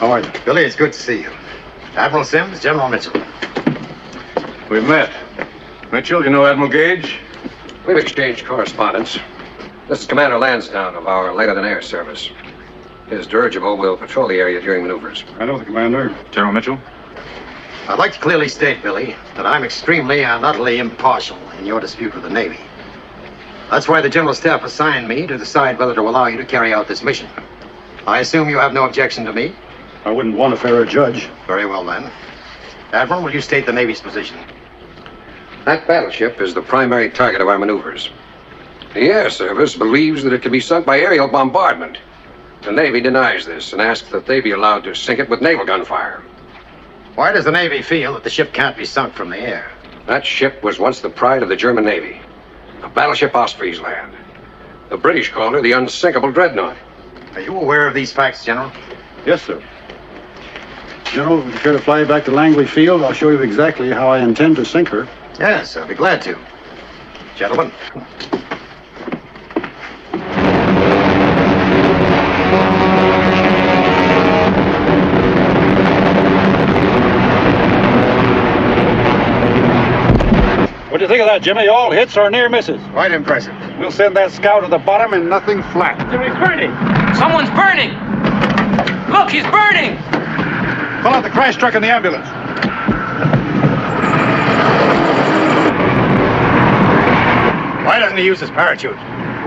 How are you? Billy, it's good to see you. Admiral Sims, General Mitchell. We've met. Mitchell, you know Admiral Gage? We've exchanged correspondence. This is Commander Lansdowne of our Land-and-Air Service. His dirigible will patrol the area during maneuvers. I know the commander. General Mitchell? I'd like to clearly state, Billy, that I'm extremely and utterly impartial in your dispute with the Navy. That's why the General Staff assigned me to decide whether to allow you to carry out this mission. I assume you have no objection to me? I wouldn't want a fairer judge. Very well, then. Admiral, will you state the Navy's position? That battleship is the primary target of our maneuvers. The Air Service believes that it can be sunk by aerial bombardment. The Navy denies this and asks that they be allowed to sink it with naval gunfire. Why does the Navy feel that the ship can't be sunk from the air? That ship was once the pride of the German Navy, the battleship Ostfriesland. The British called her the unsinkable dreadnought. Are you aware of these facts, General? Yes, sir. General, if you care to fly back to Langley Field, I'll show you exactly how I intend to sink her. Yes, I'll be glad to. Gentlemen. What do you think of that, Jimmy? All hits or near misses? Quite impressive. We'll send that scow to the bottom and nothing flat. Jimmy's burning! Someone's burning! Look, he's burning! Pull out the crash truck and the ambulance. Why doesn't he use his parachute?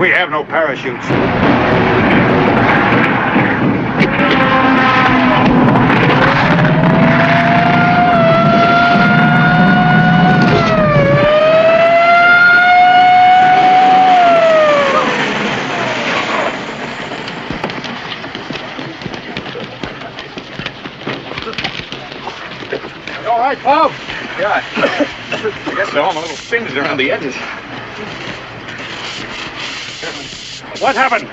We have no parachutes. All right, Bob? Yeah. I guess they're all a little singed around the edges. What happened?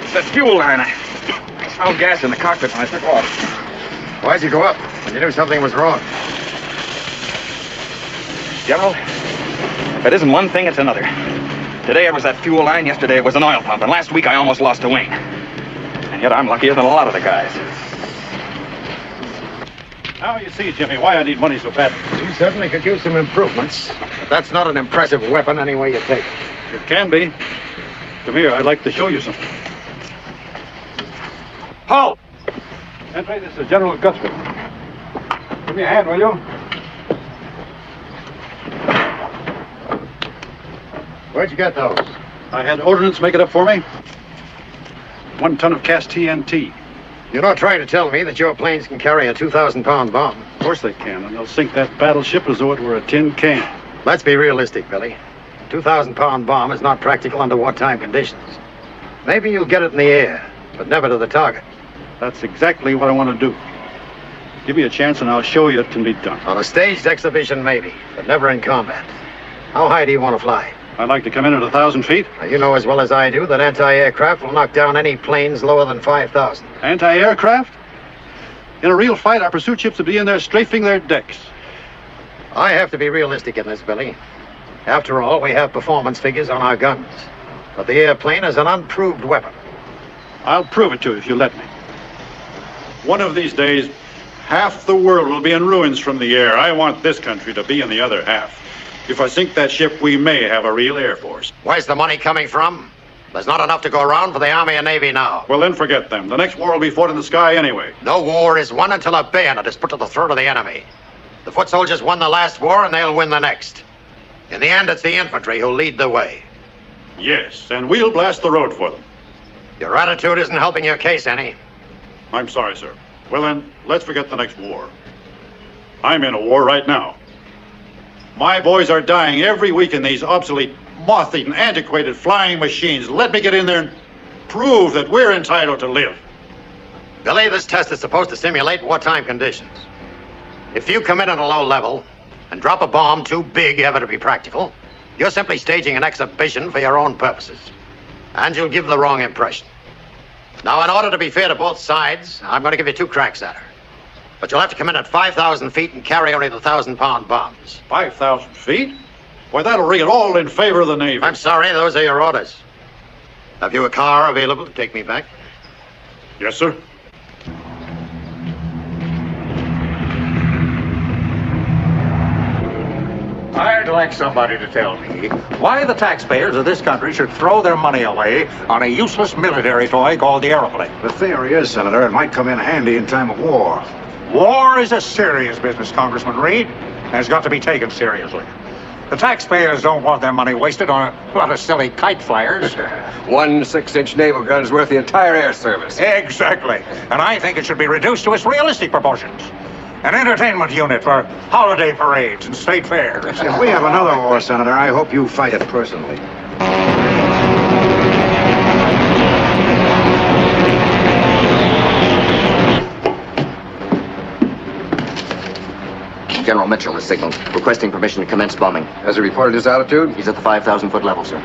It's that fuel line. I smelled gas in the cockpit when I took off. Why'd you go up when you knew something was wrong? General, if it isn't one thing, it's another. Today it was that fuel line, yesterday it was an oil pump, and last week I almost lost a wing. And yet I'm luckier than a lot of the guys. Now you see, Jimmy, why I need money so bad. You certainly could use some improvements. But that's not an impressive weapon any way you take it. It can be. Come here, I'd like to show you something. Halt! Henry, this is General Guthrie. Give me a hand, will you? Where'd you get those? I had ordnance make it up for me. 1 ton of cast TNT. You're not trying to tell me that your planes can carry a 2,000-pound bomb. Of course they can, and they'll sink that battleship as though it were a tin can. Let's be realistic, Billy. A 2,000-pound bomb is not practical under wartime conditions. Maybe you'll get it in the air, but never to the target. That's exactly what I want to do. Give me a chance and I'll show you it can be done. On a staged exhibition, maybe, but never in combat. How high do you want to fly? I'd like to come in at 1,000 feet. Now, you know as well as I do that anti-aircraft will knock down any planes lower than 5,000. Anti-aircraft? In a real fight, our pursuit ships would be in there strafing their decks. I have to be realistic in this, Billy. After all, we have performance figures on our guns. But the airplane is an unproved weapon. I'll prove it to you if you let me. One of these days, half the world will be in ruins from the air. I want this country to be in the other half. If I sink that ship, we may have a real air force. Where's the money coming from? There's not enough to go around for the Army and Navy now. Well, then forget them. The next war will be fought in the sky anyway. No war is won until a bayonet is put to the throat of the enemy. The foot soldiers won the last war, and they'll win the next. In the end, it's the infantry who'll lead the way. Yes, and we'll blast the road for them. Your attitude isn't helping your case any. I'm sorry, sir. Well, then, let's forget the next war. I'm in a war right now. My boys are dying every week in these obsolete, moth-eaten, antiquated flying machines. Let me get in there and prove that we're entitled to live. Billy, this test is supposed to simulate wartime conditions. If you come in at a low level and drop a bomb too big ever to be practical, you're simply staging an exhibition for your own purposes. And you'll give the wrong impression. Now, in order to be fair to both sides, I'm going to give you 2 cracks at her. But you'll have to come in at 5,000 feet and carry only the 1,000-pound bombs. 5,000 feet? Why, that'll ring it all in favor of the Navy. I'm sorry, those are your orders. Have you a car available to take me back? Yes, sir. like somebody to tell me why the taxpayers of this country should throw their money away on a useless military toy called the airplane. The theory is, Senator, it might come in handy in time of war. War is a serious business, Congressman Reed, and it's got to be taken seriously. The taxpayers don't want their money wasted on a lot of silly kite flyers. 1 6-inch naval gun's worth the entire air service. Exactly. And I think it should be reduced to its realistic proportions. An entertainment unit for holiday parades and state fairs. If we have another war, Senator, I hope you fight it personally. General Mitchell has signaled, requesting permission to commence bombing. Has he reported his altitude? He's at the 5,000-foot level, sir.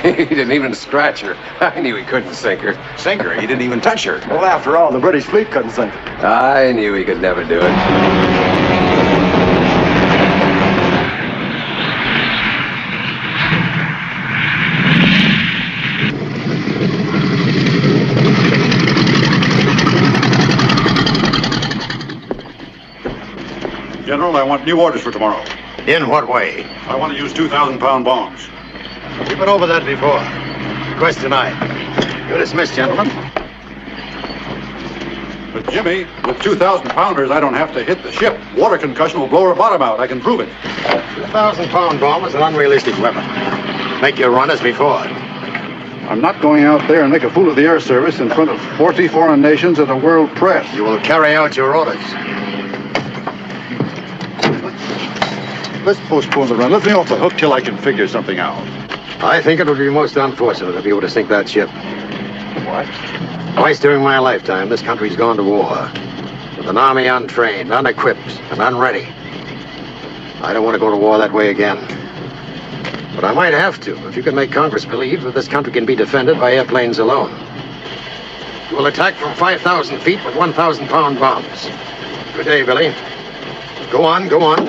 He didn't even scratch her. I knew he couldn't sink her. Sink her. He didn't even touch her. Well, after all, the British fleet couldn't sink it. I knew he could never do it. General, I want new orders for tomorrow. In what way? I want to use 2,000-pound bombs. We've been over that before. Request denied. You're dismissed, gentlemen. But Jimmy, with 2,000-pounders, I don't have to hit the ship. Water concussion will blow her bottom out. I can prove it. 2,000-pound bomb is an unrealistic weapon. Make your run as before. I'm not going out there and make a fool of the air service in front of 40 foreign nations and the world press. You will carry out your orders. Let's postpone the run. Let me off the hook till I can figure something out. I think it would be most unfortunate if you were to sink that ship. What? Twice during my lifetime, this country's gone to war. With an army untrained, unequipped, and unready. I don't want to go to war that way again. But I might have to, if you can make Congress believe that this country can be defended by airplanes alone. You will attack from 5,000 feet with 1,000-pound bombs. Good day, Billy. Go on, go on.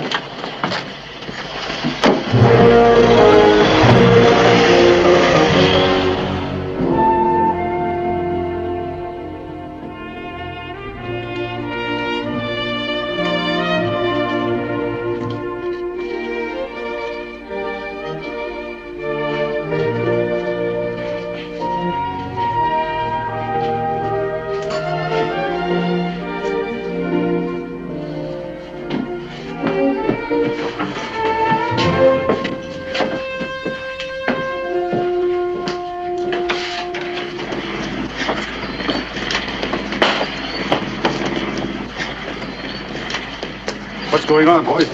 What's going on, boys?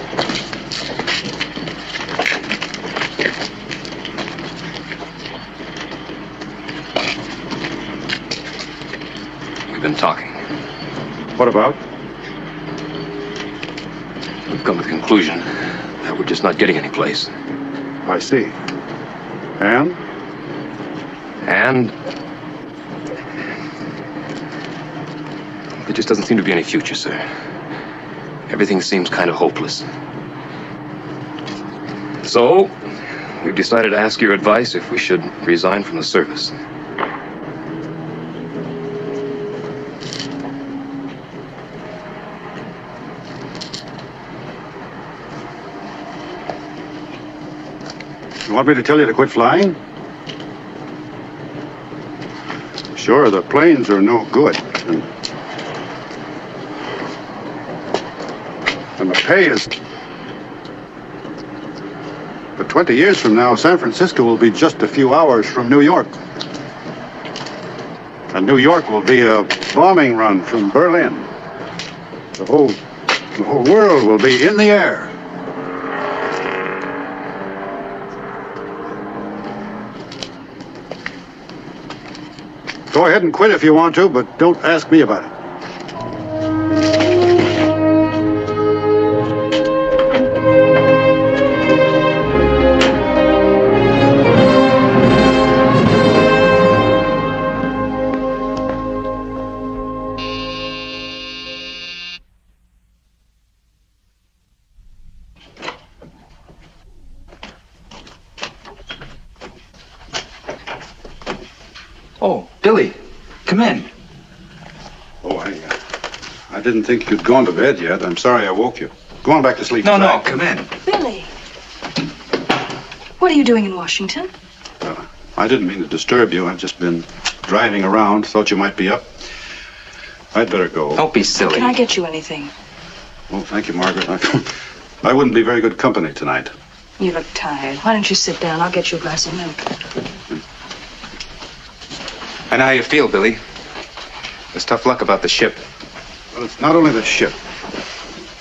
We've been talking. What about? We've come to the conclusion that we're just not getting any place. I see. And? And there just doesn't seem to be any future, sir. Everything seems kind of hopeless. So, we've decided to ask your advice if we should resign from the service. You want me to tell you to quit flying? Sure, the planes are no good. And the pay is... But 20 years from now, San Francisco will be just a few hours from New York. And New York will be a bombing run from Berlin. The whole world will be in the air. Go ahead and quit if you want to, but don't ask me about it. Oh, Billy, come in. Oh, I didn't think you'd gone to bed yet. I'm sorry I woke you. Go on back to sleep. No, come in. Billy, what are you doing in Washington? I didn't mean to disturb you. I've just been driving around. Thought you might be up. I'd better go. Don't be silly. Can I get you anything? Oh, thank you, Margaret. I wouldn't be very good company tonight. You look tired. Why don't you sit down? I'll get you a glass of milk. I know how you feel, Billy. There's tough luck about the ship. Well, it's not only the ship.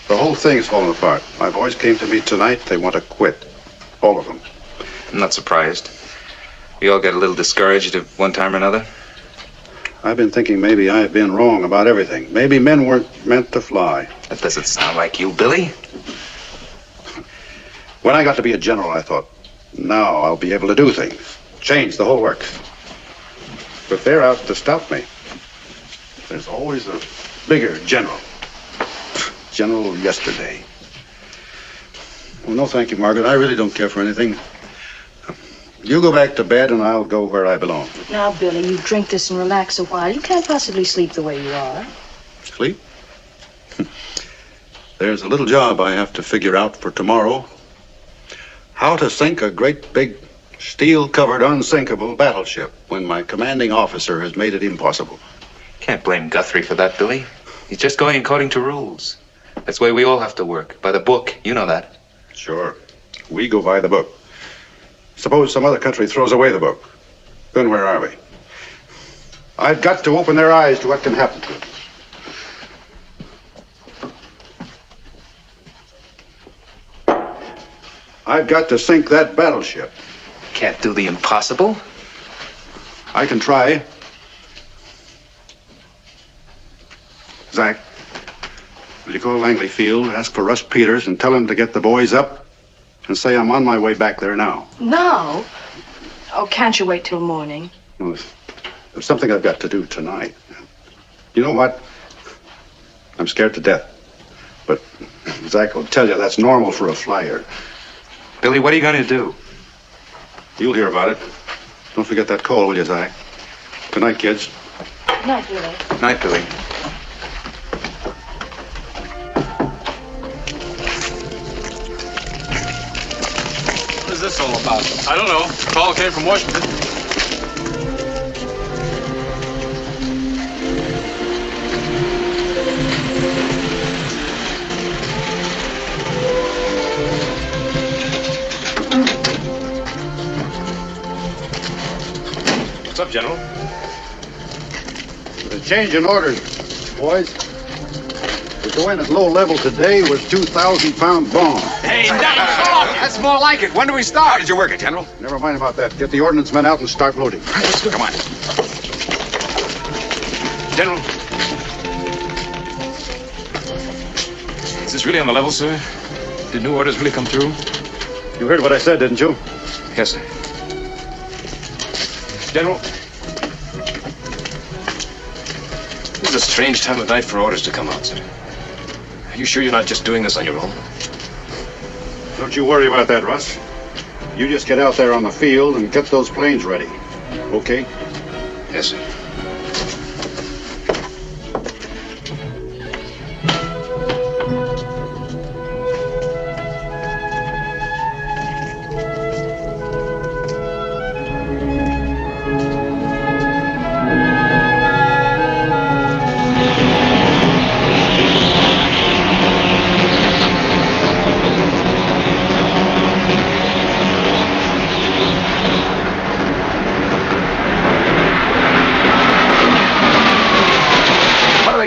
The whole thing's fallen apart. My boys came to me tonight. They want to quit. All of them. I'm not surprised. We all get a little discouraged at one time or another. I've been thinking maybe I've been wrong about everything. Maybe men weren't meant to fly. That doesn't sound like you, Billy. When I got to be a general, I thought, now I'll be able to do things. Change the whole works. But they're out to stop me. There's always a bigger general. General yesterday. Well, no, thank you, Margaret. I really don't care for anything. You go back to bed and I'll go where I belong. Now, Billy, you drink this and relax a while. You can't possibly sleep the way you are. Sleep? There's a little job I have to figure out for tomorrow. How to sink a great big steel-covered unsinkable battleship when my commanding officer has made it impossible. Can't blame Guthrie for that, Billy. He's just going according to rules. That's the way we all have to work. By the book. You know that. Sure. We go by the book. Suppose some other country throws away the book. Then where are we? I've got to open their eyes to what can happen to them. I've got to sink that battleship. Can't do the impossible. I can try. Zach, will you call Langley Field, ask for Russ Peters, and tell him to get the boys up and say I'm on my way back there now? No. Oh, can't you wait till morning? Well, there's something I've got to do tonight. You know what? I'm scared to death. But Zach will tell you that's normal for a flyer. Billy, what are you going to do? You'll hear about it. Don't forget that call, will you, Zach? Good night, kids. Good night, Billy. Night, Billy. What is this all about? I don't know. Call came from Washington. What's up, General? The change in orders, boys. To go in at low level today was 2,000-pound bomb. Hey, that's more like it. When do we start? How did you work it, General? Never mind about that. Get the ordnance men out and start loading. Let's go. Come on. General. Is this really on the level, sir? Did new orders really come through? You heard what I said, didn't you? Yes, sir. General. This is a strange time of night for orders to come out, sir. Are you sure you're not just doing this on your own? Don't you worry about that, Russ. You just get out there on the field and get those planes ready. Okay? Yes, sir.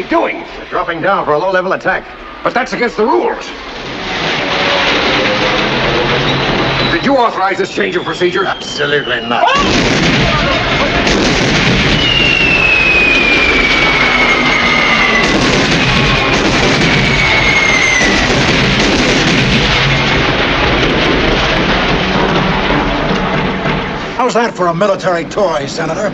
Doing? They're dropping down for a low-level attack. But that's against the rules. Did you authorize this change of procedure? Absolutely not. How's that for a military toy, Senator?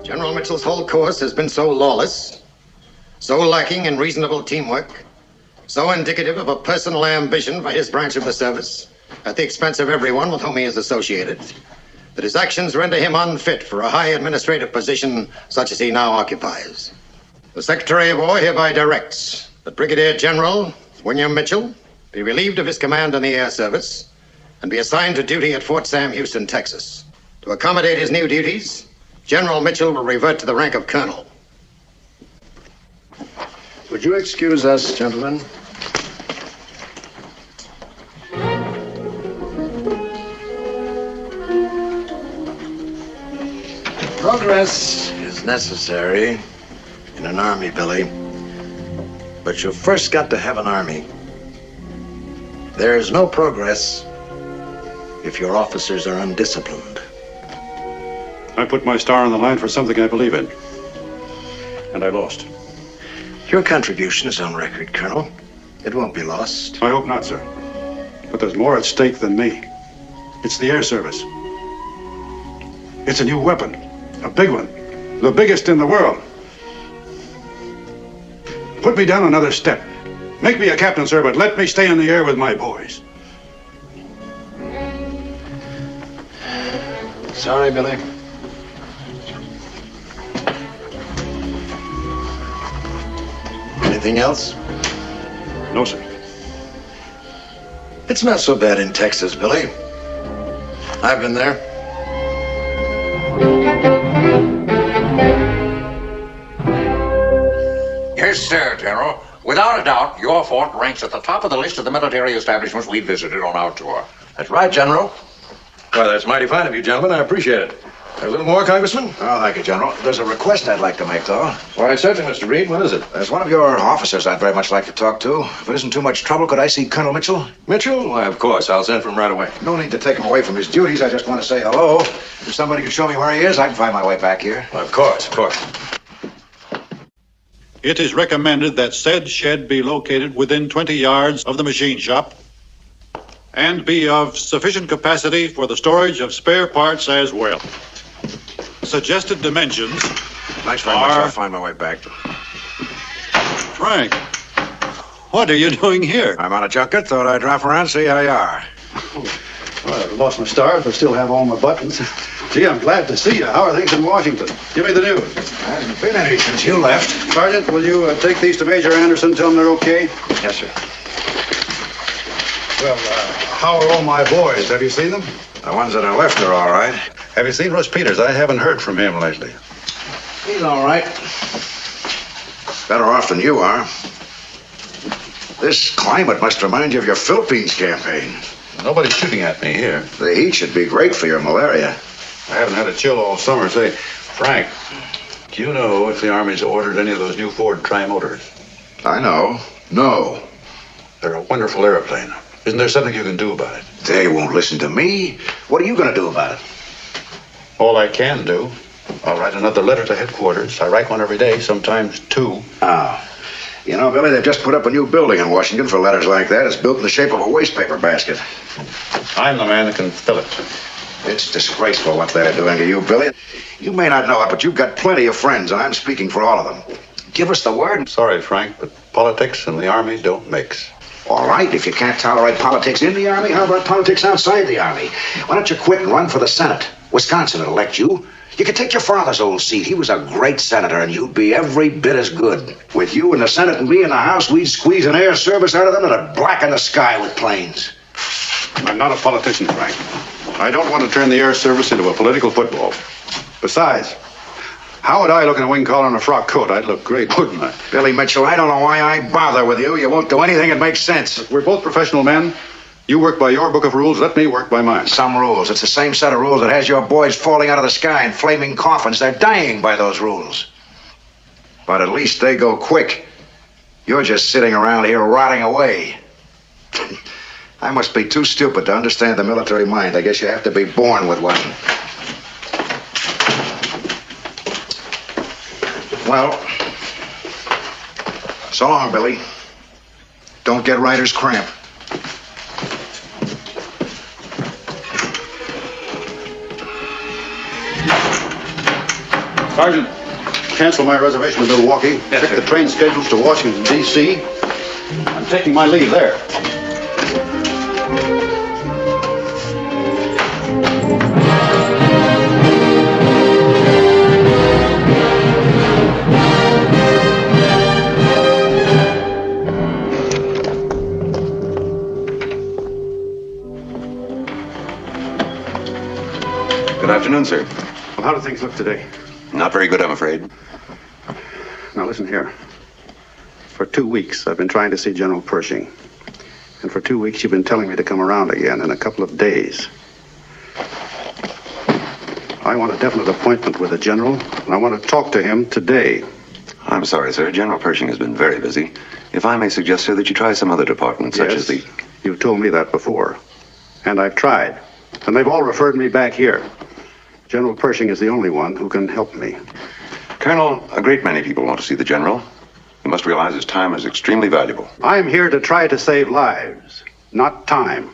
General Mitchell's whole course has been so lawless, so lacking in reasonable teamwork, so indicative of a personal ambition for his branch of the service, at the expense of everyone with whom he is associated, that his actions render him unfit for a high administrative position such as he now occupies. The Secretary of War hereby directs that Brigadier General William Mitchell be relieved of his command in the Air Service and be assigned to duty at Fort Sam Houston, Texas. To accommodate his new duties, General Mitchell will revert to the rank of colonel. Would you excuse us, gentlemen? Progress is necessary in an army, Billy. But you've first got to have an army. There's no progress if your officers are undisciplined. I put my star on the line for something I believe in. And I lost. Your contribution is on record, Colonel. It won't be lost. I hope not, sir. But there's more at stake than me. It's the Air Service. It's a new weapon. A big one. The biggest in the world. Put me down another step. Make me a captain, sir, but let me stay in the air with my boys. Sorry, Billy. Anything else? No, sir. It's not so bad in Texas, Billy. I've been there. Yes, sir, General. Without a doubt, your fort ranks at the top of the list of the military establishments we visited on our tour. That's right, General. Well, that's mighty fine of you, gentlemen. I appreciate it. A little more, Congressman? Oh, thank you, General. There's a request I'd like to make, though. Why, certainly, Mr. Reed. What is it? There's one of your officers I'd very much like to talk to. If it isn't too much trouble, could I see Colonel Mitchell? Mitchell? Why, of course. I'll send for him right away. No need to take him away from his duties. I just want to say hello. If somebody could show me where he is, I can find my way back here. Well, of course, of course. It is recommended that said shed be located within 20 yards of the machine shop and be of sufficient capacity for the storage of spare parts as well. Suggested dimensions Thanks very much. I'll find my way back. Frank, what are you doing here? I'm on a junket. Thought I'd drop around, see how you are. Well, I've lost my stars, but still have all my buttons. Gee, I'm glad to see you. How are things in Washington? Give me the news. There hasn't been any since you left. Sergeant, will you take these to Major Anderson, tell him they're okay? Yes, sir. Well, how are all my boys? Have you seen them? The ones that are left are all right. Have you seen Russ Peters? I haven't heard from him lately. He's all right. Better off than you are. This climate must remind you of your Philippines campaign. Nobody's shooting at me here. The heat should be great for your malaria. I haven't had a chill all summer. Say, Frank, do you know if the Army's ordered any of those new Ford Tri-Motors? I know. No. They're a wonderful airplane. Isn't there something you can do about it? They won't listen to me. What are you going to do about it? All I can do. I'll write another letter to headquarters. I write one every day, sometimes two. Ah. You know, Billy, they've just put up a new building in Washington for letters like that. It's built in the shape of a wastepaper basket. I'm the man that can fill it. It's disgraceful what they're doing to you, Billy. You may not know it, but you've got plenty of friends, and I'm speaking for all of them. Give us the word. Sorry, Frank, but politics and the Army don't mix. All right, if you can't tolerate politics in the Army, how about politics outside the Army? Why don't you quit and run for the Senate? Wisconsin will elect you. You could take your father's old seat. He was a great senator, and you'd be every bit as good. With you in the Senate and me in the House, we'd squeeze an air service out of them that'd blacken the sky with planes. I'm not a politician, Frank. I don't want to turn the air service into a political football. Besides, how would I look in a wing collar and a frock coat? I'd look great, wouldn't I? Billy Mitchell, I don't know why I bother with you. You won't do anything that makes sense. We're both professional men. You work by your book of rules, let me work by mine. Some rules. It's the same set of rules that has your boys falling out of the sky in flaming coffins. They're dying by those rules. But at least they go quick. You're just sitting around here rotting away. I must be too stupid to understand the military mind. I guess you have to be born with one. Well, so long, Billy. Don't get writer's cramp. Sergeant, cancel my reservation to Milwaukee. Yes, Check sir. the train schedules to Washington, D.C. I'm taking my leave there. Good afternoon, sir. Well, how do things look today? Not very good, I'm afraid. Now, listen here. For 2 weeks, I've been trying to see General Pershing. And for 2 weeks, you've been telling me to come around again in a couple of days. I want a definite appointment with the General, and I want to talk to him today. I'm sorry, sir. General Pershing has been very busy. If I may suggest, sir, that you try some other department, such as the... You've told me that before. And I've tried. And they've all referred me back here. General Pershing is the only one who can help me. Colonel, a great many people want to see the General. You must realize his time is extremely valuable. I'm here to try to save lives, not time.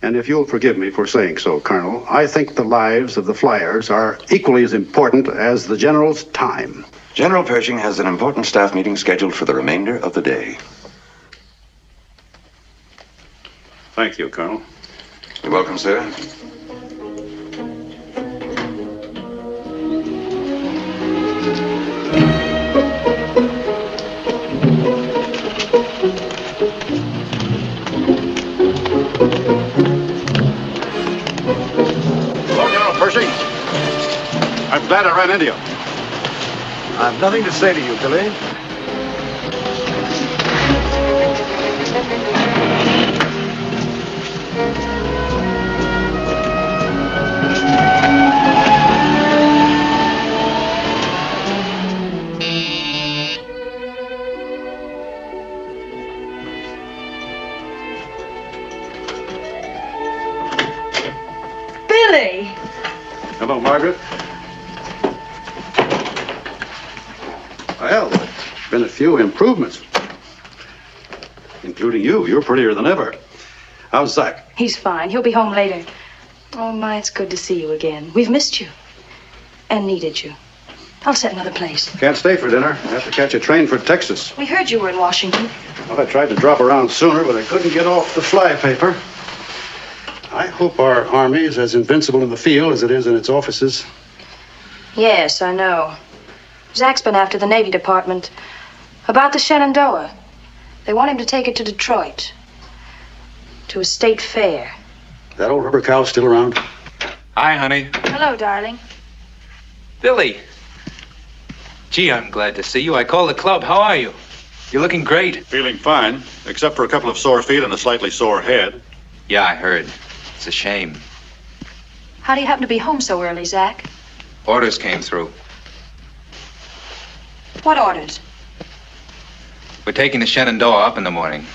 And if you'll forgive me for saying so, Colonel, I think the lives of the flyers are equally as important as the General's time. General Pershing has an important staff meeting scheduled for the remainder of the day. Thank you, Colonel. You're welcome, sir. Hello, General Pershing. I'm glad I ran into you. I've nothing to say to you, Billy. Billy! Hello, Margaret. Well, there's been a few improvements. Including you. You're prettier than ever. How's Zach? He's fine. He'll be home later. Oh, my, it's good to see you again. We've missed you. And needed you. I'll set another place. Can't stay for dinner. I have to catch a train for Texas. We heard you were in Washington. Well, I tried to drop around sooner, but I couldn't get off the flypaper. I hope our Army is as invincible in the field as it is in its offices. Yes, I know. Zach's been after the Navy Department about the Shenandoah. They want him to take it to Detroit. To a state fair. That old rubber cow's still around? Hi, honey. Hello, darling. Billy. Gee, I'm glad to see you. I called the club. How are you? You're looking great. Feeling fine, except for a couple of sore feet and a slightly sore head. Yeah, I heard. It's a shame. How do you happen to be home so early, Zach? Orders came through. What orders? We're taking the Shenandoah up in the morning.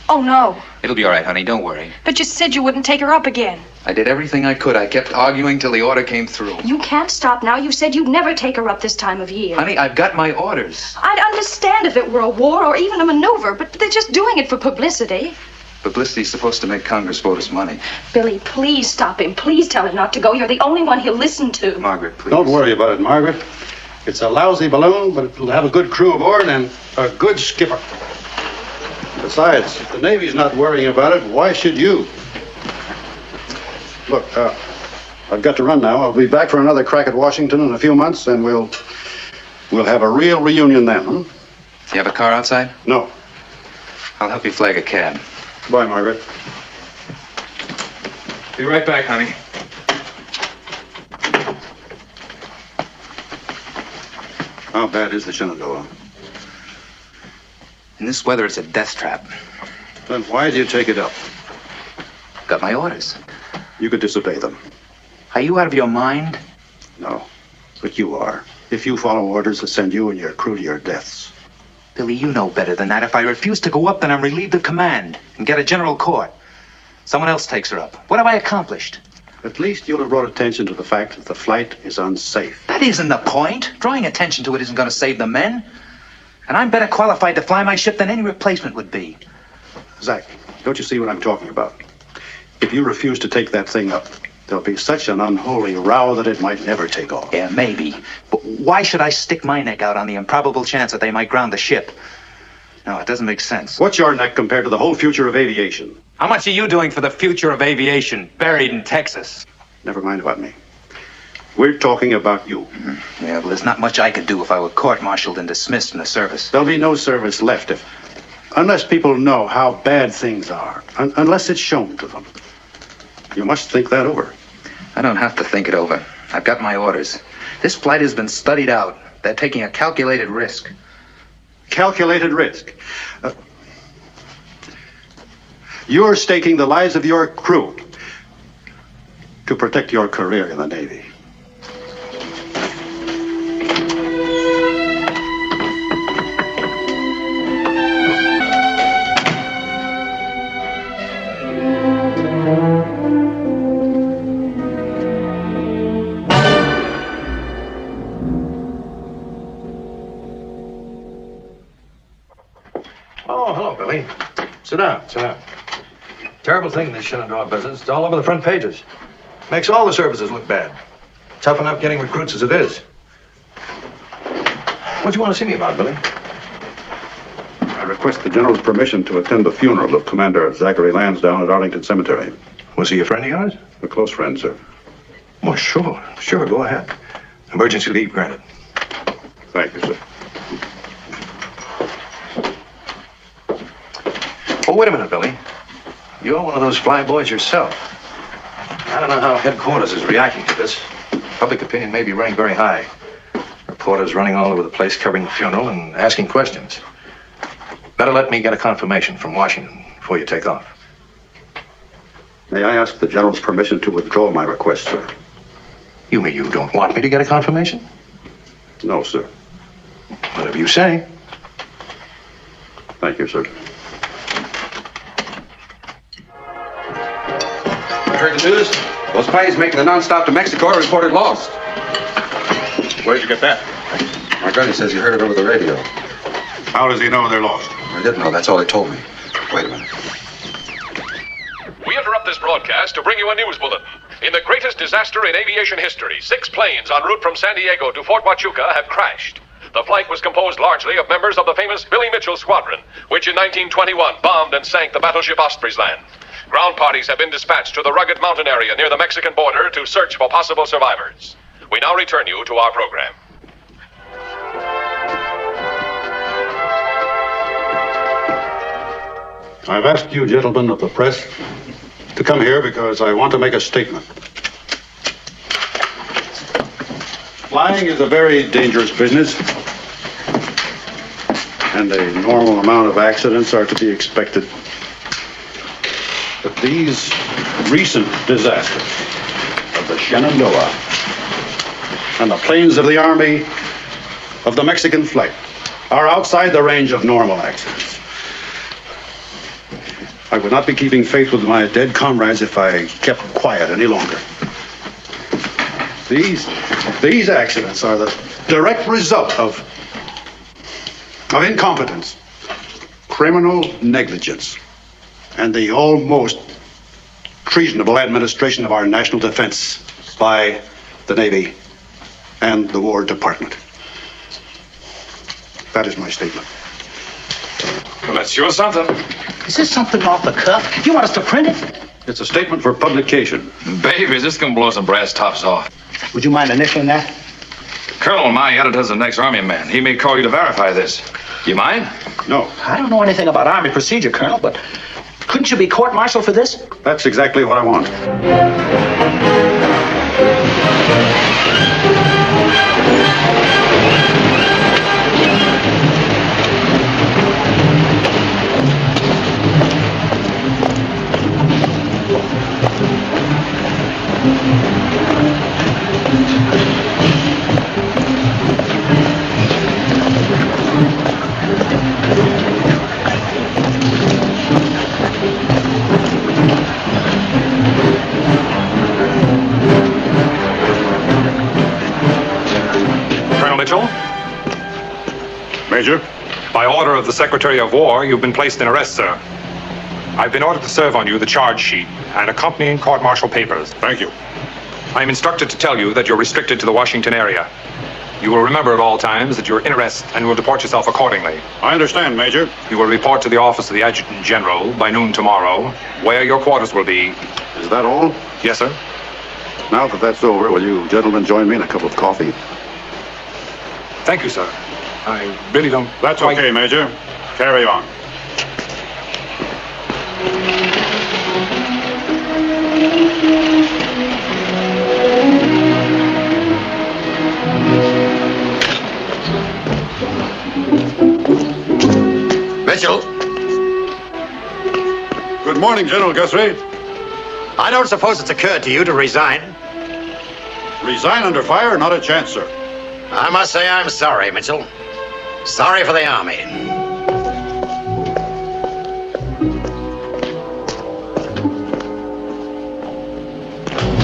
Oh, no. It'll be all right, honey. Don't worry. But you said you wouldn't take her up again. I did everything I could. I kept arguing till the order came through. You can't stop now. You said you'd never take her up this time of year. Honey, I've got my orders. I'd understand if it were a war or even a maneuver, but they're just doing it for publicity. Publicity's supposed to make Congress vote us money. Billy, please stop him. Please tell him not to go. You're the only one he'll listen to. Margaret, please. Don't worry about it, Margaret. It's a lousy balloon, but it'll have a good crew aboard and a good skipper. Besides, if the Navy's not worrying about it, why should you? Look, I've got to run now. I'll be back for another crack at Washington in a few months, and we'll have a real reunion then. You have a car outside? No. I'll help you flag a cab. Bye, Margaret. Be right back, honey. How bad is the Shenandoah? In this weather, it's a death trap. Then why do you take it up? Got my orders. You could disobey them. Are you out of your mind? No, but you are. If you follow orders that send you and your crew to your deaths. Billy, you know better than that. If I refuse to go up, then I'm relieved of command and get a general court. Someone else takes her up. What have I accomplished? At least you'll have brought attention to the fact that the flight is unsafe. That isn't the point. Drawing attention to it isn't going to save the men. And I'm better qualified to fly my ship than any replacement would be. Zach, don't you see what I'm talking about? If you refuse to take that thing up, There'll be such an unholy row that it might never take off. Yeah, maybe. But why should I stick my neck out on the improbable chance that they might ground the ship? No, it doesn't make sense. What's your neck compared to the whole future of aviation? How much are you doing for the future of aviation, buried in Texas? Never mind about me. We're talking about you. Yeah, well, there's not much I could do if I were court-martialed and dismissed from the service. There'll be no service left unless people know how bad things are, unless it's shown to them. You must think that over. I don't have to think it over. I've got my orders. This flight has been studied out. They're taking a calculated risk. Calculated risk? You're staking the lives of your crew to protect your career in the Navy. Oh, hello, Billy. Sit down, sit down. Terrible thing, this Shenandoah business. It's all over the front pages. Makes all the services look bad. Tough enough getting recruits as it is. What do you want to see me about, Billy? I request the General's permission to attend the funeral of Commander Zachary Lansdowne at Arlington Cemetery. Was he a friend of yours? A close friend, sir. Well, sure, go ahead. Emergency leave granted. Thank you, sir. Oh, wait a minute, Billy. You're one of those fly boys yourself. I don't know how headquarters is reacting to this. Public opinion may be running very high. Reporters running all over the place covering the funeral and asking questions. Better let me get a confirmation from Washington before you take off. May I ask the General's permission to withdraw my request, sir? You mean you don't want me to get a confirmation? No, sir. Whatever you say. Thank you, sir. Heard the news? Those planes making the non-stop to Mexico are reported lost. Where did you get that? My gunny says he heard it over the radio. How does he know they're lost? I didn't know. That's all he told me. Wait a minute. We interrupt this broadcast to bring you a news bulletin. In the greatest disaster in aviation history, 6 planes en route from San Diego to Fort Huachuca have crashed. The flight was composed largely of members of the famous Billy Mitchell Squadron, which in 1921 bombed and sank the battleship Osprey's Land. Ground parties have been dispatched to the rugged mountain area near the Mexican border to search for possible survivors. We now return you to our program. I've asked you gentlemen of the press to come here because I want to make a statement. Flying is a very dangerous business, and a normal amount of accidents are to be expected. But these recent disasters of the Shenandoah and the planes of the Army of the Mexican flight are outside the range of normal accidents. I would not be keeping faith with my dead comrades if I kept quiet any longer. These accidents are the direct result of incompetence, criminal negligence, and the almost treasonable administration of our national defense by the Navy and the War Department. That is my statement. Well, that's sure something. Is this something off the cuff? You want us to print it? It's a statement for publication. Baby, is this gonna blow some brass tops off? Would you mind initialing that? Colonel, my editor's an ex-Army man. He may call you to verify this. You mind? No. I don't know anything about Army procedure, Colonel, but couldn't you be court-martialed for this? That's exactly what I want. Major, by order of the Secretary of War, you've been placed in arrest, sir. I've been ordered to serve on you the charge sheet and accompanying court-martial papers. Thank you. I am instructed to tell you that you're restricted to the Washington area. You will remember at all times that you're in arrest and will deport yourself accordingly. I understand, Major. You will report to the office of the Adjutant General by noon tomorrow, where your quarters will be. Is that all? Yes, sir. Now that that's over, will you gentlemen join me in a cup of coffee? Thank you, sir. I really don't... That's okay, Major. Carry on. Mitchell. Good morning, General Guthrie. I don't suppose it's occurred to you to resign. Resign under fire? Not a chance, sir. I must say I'm sorry, Mitchell. Sorry for the Army.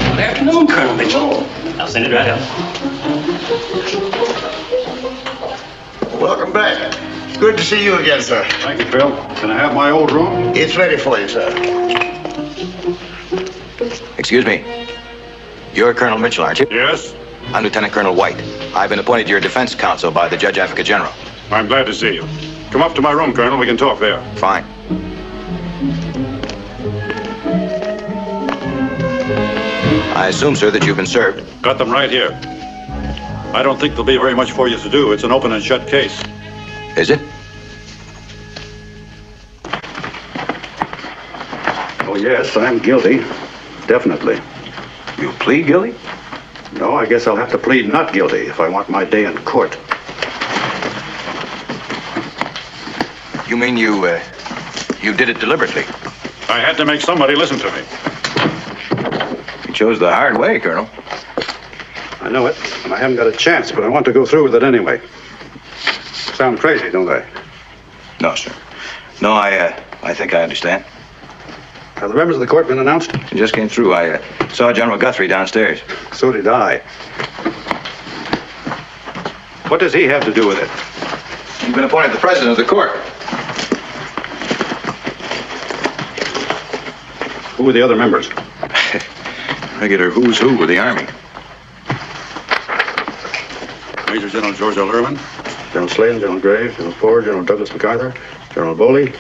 Good afternoon, Colonel Mitchell. I'll send it right up. Welcome back. Good to see you again, sir. Thank you, Phil. Can I have my old room? It's ready for you, sir. Excuse me. You're Colonel Mitchell, aren't you? Yes. I'm Lieutenant Colonel White. I've been appointed to your defense counsel by the Judge Advocate General. I'm glad to see you. Come up to my room, Colonel. We can talk there. Fine. I assume, sir, that you've been served. Got them right here. I don't think there'll be very much for you to do. It's an open and shut case. Is it? Oh, yes, I'm guilty. Definitely. You plead guilty? No, I guess I'll have to plead not guilty if I want my day in court. You mean you did it deliberately? I had to make somebody listen to me. You chose the hard way, Colonel. I know it, and I haven't got a chance, but I want to go through with it anyway. Sound crazy, don't I? No, sir. No, I think I understand. Have the members of the court been announced? It just came through. I saw General Guthrie downstairs. So did I. What does he have to do with it? You've been appointed the president of the court. Who are the other members? Regular who's who with the Army. Major General George L. Irwin, General Slade, General Graves, General Ford, General Douglas MacArthur, General Bowley.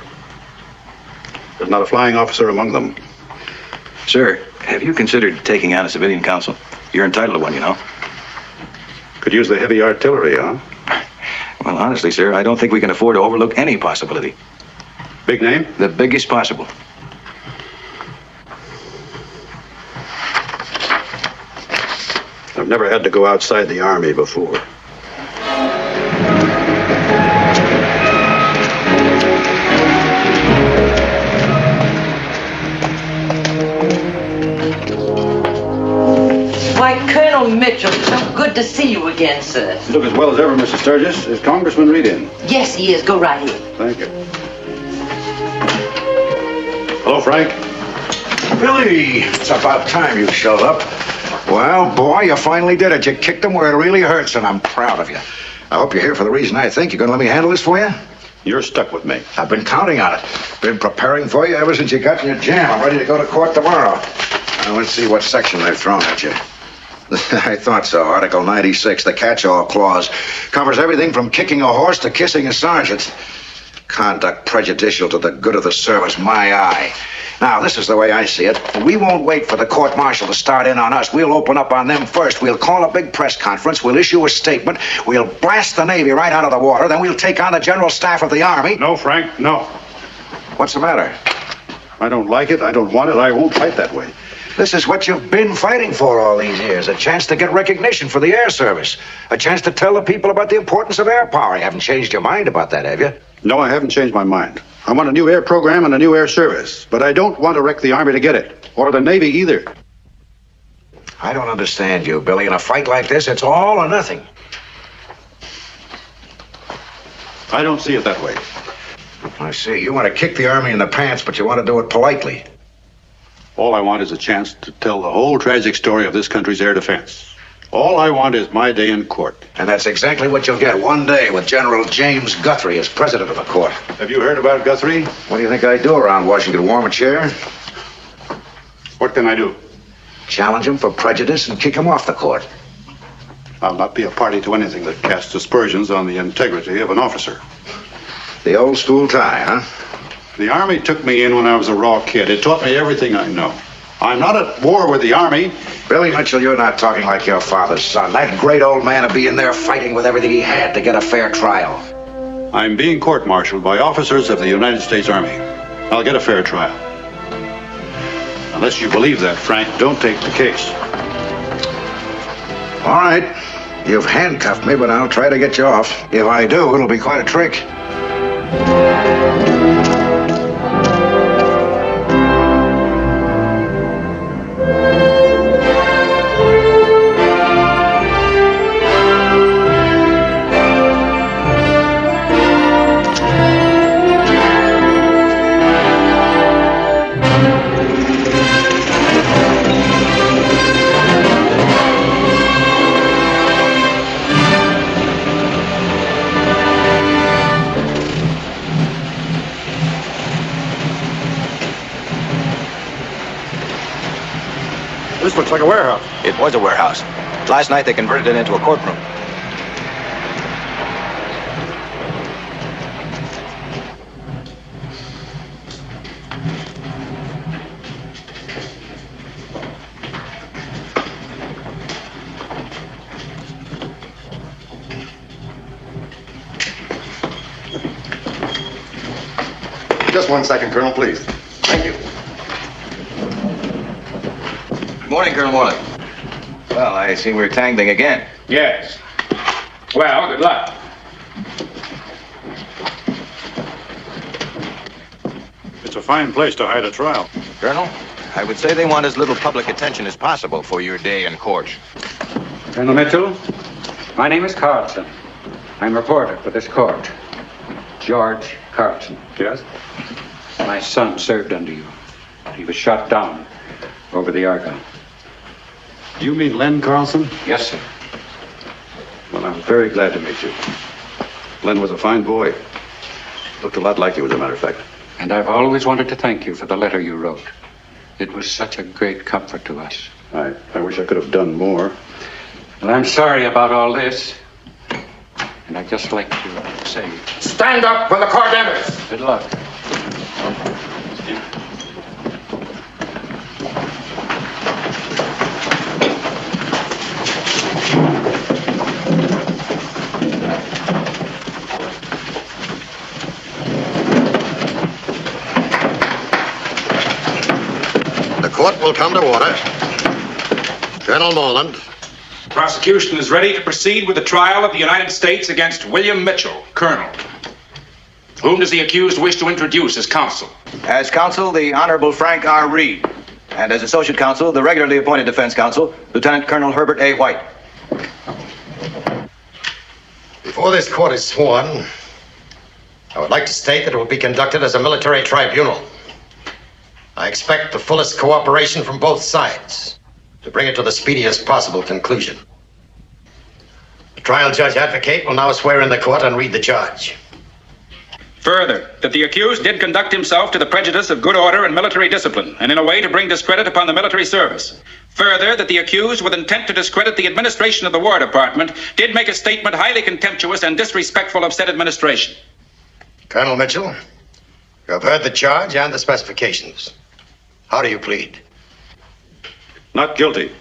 There's not a flying officer among them. Sir, have you considered taking on a civilian counsel? You're entitled to one, you know. Could use the heavy artillery, huh? Well, honestly, sir, I don't think we can afford to overlook any possibility. Big name? The biggest possible. I've never had to go outside the Army before. Why, Colonel Mitchell, so good to see you again, sir. You look as well as ever, Mrs. Sturgis. Is Congressman Reed in? Yes, he is. Go right in. Thank you. Hello, Frank. Billy, it's about time you showed up. Well, boy, you finally did it. You kicked them where it really hurts, and I'm proud of you. I hope you're here for the reason I think. You're going to let me handle this for you? You're stuck with me. I've been counting on it. Been preparing for you ever since you got in your jam. I'm ready to go to court tomorrow. Now, let's see what section they've thrown at you. I thought so. Article 96, the catch-all clause, covers everything from kicking a horse to kissing a sergeant. Conduct prejudicial to the good of the service, my eye. Now, this is the way I see it. We won't wait for the court-martial to start in on us. We'll open up on them first. We'll call a big press conference. We'll issue a statement. We'll blast the Navy right out of the water. Then we'll take on the general staff of the Army. No, Frank, no. What's the matter? I don't like it. I don't want it. I won't fight that way. This is what you've been fighting for all these years. A chance to get recognition for the air service. A chance to tell the people about the importance of air power. You haven't changed your mind about that, have you? No, I haven't changed my mind. I want a new air program and a new air service. But I don't want to wreck the Army to get it. Or the Navy either. I don't understand you, Billy. In a fight like this, it's all or nothing. I don't see it that way. I see. You want to kick the Army in the pants, but you want to do it politely. All I want is a chance to tell the whole tragic story of this country's air defense. All I want is my day in court. And that's exactly what you'll get one day with General James Guthrie as president of the court. Have you heard about Guthrie? What do you think I do around Washington? Warm a chair? What can I do? Challenge him for prejudice and kick him off the court. I'll not be a party to anything that casts aspersions on the integrity of an officer. The old school tie, huh? The Army took me in when I was a raw kid. It taught me everything I know. I'm not at war with the Army. Billy Mitchell, you're not talking like your father's son. That great old man would be in there fighting with everything he had to get a fair trial. I'm being court-martialed by officers of the United States Army. I'll get a fair trial. Unless you believe that, Frank, don't take the case. All right. You've handcuffed me, but I'll try to get you off. If I do, it'll be quite a trick. This looks like a warehouse. It was a warehouse. Last night they converted it into a courtroom. Just 1 second, Colonel, please. Thank you. Good morning, Colonel Moreland. Well, I see we're tangling again. Yes. Well, good luck. It's a fine place to hide a trial. Colonel, I would say they want as little public attention as possible for your day in court. Colonel Mitchell, my name is Carlson. I'm a reporter for this court. George Carlson. Yes? My son served under you. He was shot down over the Argonne. Do you mean Len Carlson? Yes, sir. Well, I'm very glad to meet you. Len was a fine boy. Looked a lot like you, as a matter of fact. And I've always wanted to thank you for the letter you wrote. It was such a great comfort to us. I wish I could have done more. Well, I'm sorry about all this. And I'd just like to say... Stand up when the court enters. Good luck. The court will come to order. Colonel Moreland. Prosecution is ready to proceed with the trial of the United States against William Mitchell, Colonel. Whom does the accused wish to introduce as counsel? As counsel, the Honorable Frank R. Reed. And as associate counsel, the regularly appointed defense counsel, Lieutenant Colonel Herbert A. White. Before this court is sworn, I would like to state that it will be conducted as a military tribunal. I expect the fullest cooperation from both sides to bring it to the speediest possible conclusion. The trial judge advocate will now swear in the court and read the charge. Further, that the accused did conduct himself to the prejudice of good order and military discipline, and in a way to bring discredit upon the military service. Further, that the accused, with intent to discredit the administration of the War Department, did make a statement highly contemptuous and disrespectful of said administration. Colonel Mitchell, you have heard the charge and the specifications. How do you plead? Not guilty.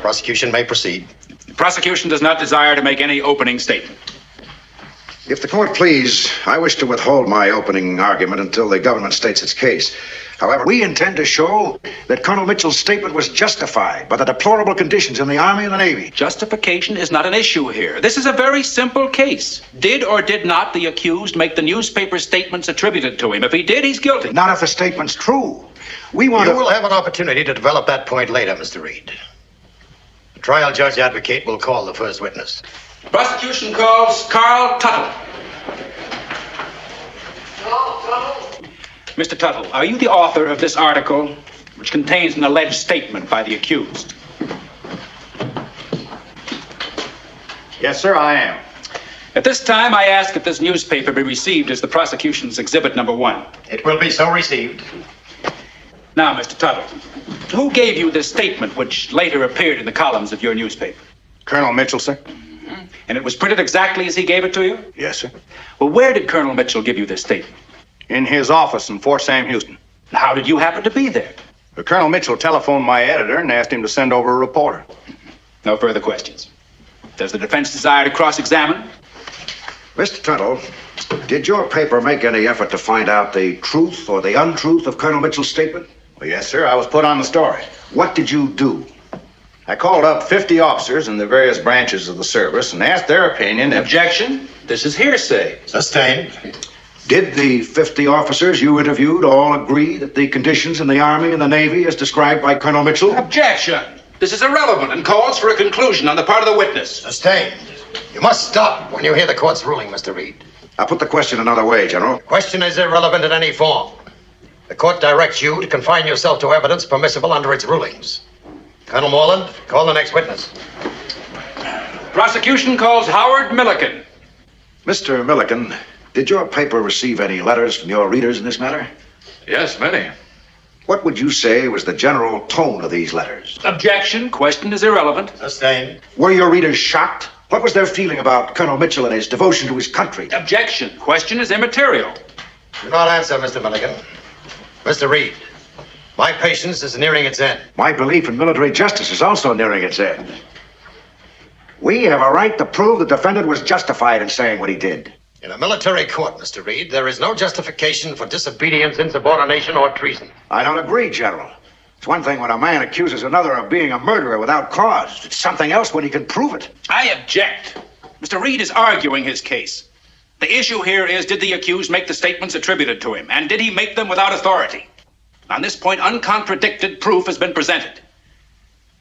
Prosecution may proceed. The prosecution does not desire to make any opening statement. If the court please, I wish to withhold my opening argument until the government states its case. However, we intend to show that Colonel Mitchell's statement was justified by the deplorable conditions in the Army and the Navy. Justification is not an issue here. This is a very simple case. Did or did not the accused make the newspaper statements attributed to him? If he did, he's guilty. Not if the statement's true. We want You to... will have an opportunity to develop that point later, Mr. Reed. The trial judge advocate will call the first witness. Prosecution calls Carl Tuttle. Mr. Tuttle, are you the author of this article which contains an alleged statement by the accused? Yes, sir, I am. At this time, I ask that this newspaper be received as the prosecution's exhibit number 1. It will be so received. Now, Mr. Tuttle, who gave you this statement which later appeared in the columns of your newspaper? Colonel Mitchell, sir. And it was printed exactly as he gave it to you? Yes, sir. Well, where did Colonel Mitchell give you this statement? In his office in Fort Sam Houston. How did you happen to be there? Colonel Mitchell telephoned my editor and asked him to send over a reporter. No further questions. Does the defense desire to cross-examine? Mr. Tuttle, did your paper make any effort to find out the truth or the untruth of Colonel Mitchell's statement? Well, yes, sir. I was put on the story. What did you do? I called up 50 officers in the various branches of the service and asked their opinion. Objection. This is hearsay. Sustained. Did the 50 officers you interviewed all agree that the conditions in the Army and the Navy as described by Colonel Mitchell? Objection. This is irrelevant and calls for a conclusion on the part of the witness. Sustained. You must stop when you hear the court's ruling, Mr. Reed. I'll put the question another way, General. The question is irrelevant in any form. The court directs you to confine yourself to evidence permissible under its rulings. Colonel Morland, call the next witness. Prosecution calls Howard Milliken. Mr. Milliken, did your paper receive any letters from your readers in this matter? Yes, many. What would you say was the general tone of these letters? Objection. Question is irrelevant. Sustained. Were your readers shocked? What was their feeling about Colonel Mitchell and his devotion to his country? Objection. Question is immaterial. Do not answer, Mr. Milliken. Mr. Reed, my patience is nearing its end. My belief in military justice is also nearing its end. We have a right to prove the defendant was justified in saying what he did. In a military court, Mr. Reed, there is no justification for disobedience, insubordination, or treason. I don't agree, General. It's one thing when a man accuses another of being a murderer without cause. It's something else when he can prove it. I object. Mr. Reed is arguing his case. The issue here is, did the accused make the statements attributed to him? And did he make them without authority? On this point, uncontradicted proof has been presented.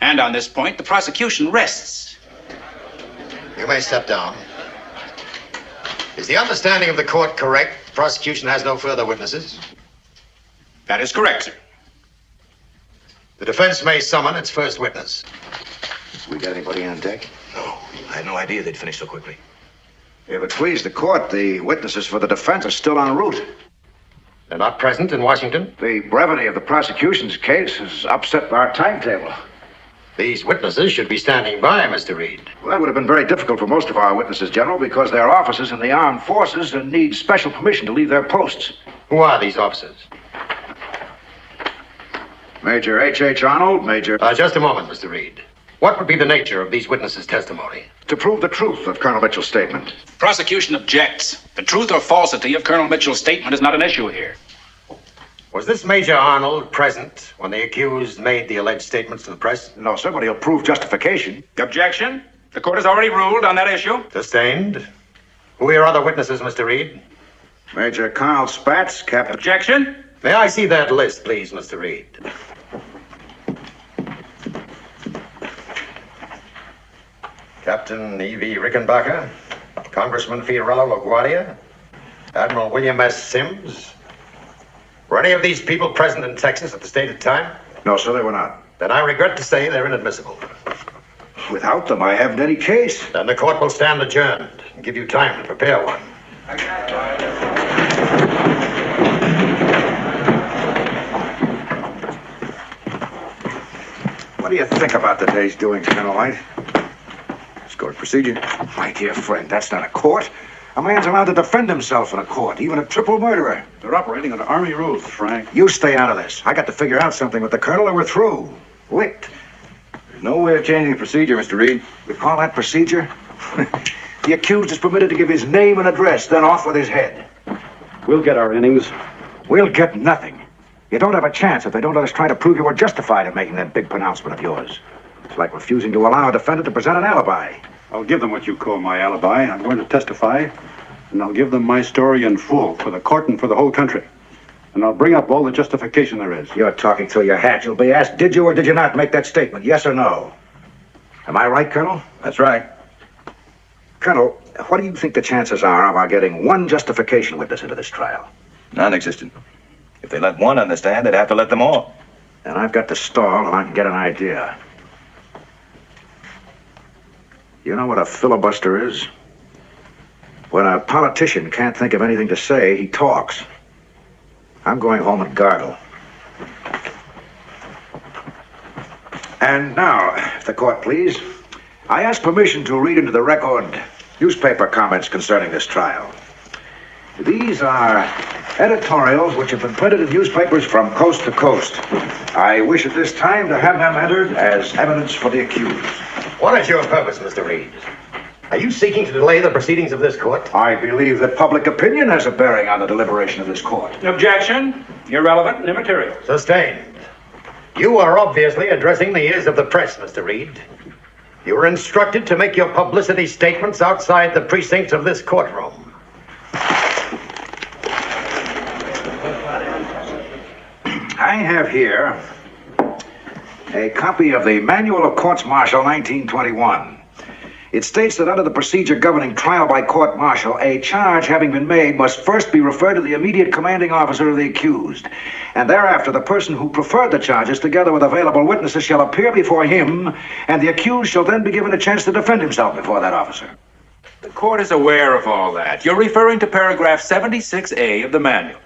And on this point, the prosecution rests. You may step down. Is the understanding of the court correct? The prosecution has no further witnesses? That is correct, sir. The defense may summon its first witness. We got anybody on deck? No, I had no idea they'd finish so quickly. If it please the court, the witnesses for the defense are still en route. They're not present in Washington? The brevity of the prosecution's case has upset our timetable. These witnesses should be standing by, Mr. Reed. Well, that would have been very difficult for most of our witnesses, General, because they're officers in the armed forces and need special permission to leave their posts. Who are these officers? Major H.H. Arnold, Major... Just a moment, Mr. Reed. What would be the nature of these witnesses' testimony? To prove the truth of Colonel Mitchell's statement. Prosecution objects. The truth or falsity of Colonel Mitchell's statement is not an issue here. Was this Major Arnold present when the accused made the alleged statements to the press? No, sir, but he'll prove justification. Objection. The court has already ruled on that issue. Sustained. Who are your other witnesses, Mr. Reed? Major Carl Spatz, Captain... Objection. May I see that list, please, Mr. Reed? Captain E.V. Rickenbacker, Congressman Fiorello LaGuardia, Admiral William S. Sims. Were any of these people present in Texas at the stated time? No, sir, they were not. Then I regret to say they're inadmissible. Without them, I haven't any case. Then the court will stand adjourned and give you time to prepare one. What do you think about the day's doings, Colonel White? It's court procedure. My dear friend, that's not a court. A man's allowed to defend himself in a court, even a triple murderer. They're operating under Army rules, Frank. You stay out of this. I got to figure out something with the colonel or we're through. Licked. There's no way of changing the procedure, Mr. Reed. We call that procedure? The accused is permitted to give his name and address, then off with his head. We'll get our innings. We'll get nothing. You don't have a chance if they don't let us try to prove you were justified in making that big pronouncement of yours. It's like refusing to allow a defendant to present an alibi. I'll give them what you call my alibi. I'm going to testify, and I'll give them my story in full for the court and for the whole country. And I'll bring up all the justification there is. You're talking through your hat. You'll be asked, did you or did you not make that statement, yes or no? Am I right, Colonel? That's right. Colonel, what do you think the chances are of our getting one justification witness into this trial? Non-existent. If they let one understand, they'd have to let them all. Then I've got to stall and I can get an idea. You know what a filibuster is? When a politician can't think of anything to say, he talks. I'm going home and gargle. And now, if the court please, I ask permission to read into the record newspaper comments concerning this trial. These are editorials which have been printed in newspapers from coast to coast. I wish at this time to have them entered as evidence for the accused. What is your purpose, Mr. Reed? Are you seeking to delay the proceedings of this court? I believe that public opinion has a bearing on the deliberation of this court. Objection. Irrelevant and immaterial. Sustained. You are obviously addressing the ears of the press, Mr. Reed. You were instructed to make your publicity statements outside the precincts of this courtroom. I have here a copy of the Manual of Courts Martial, 1921. It states that under the procedure governing trial by court-martial, a charge having been made must first be referred to the immediate commanding officer of the accused, and thereafter the person who preferred the charges, together with available witnesses, shall appear before him, and the accused shall then be given a chance to defend himself before that officer. The court is aware of all that. You're referring to paragraph 76A of the manual.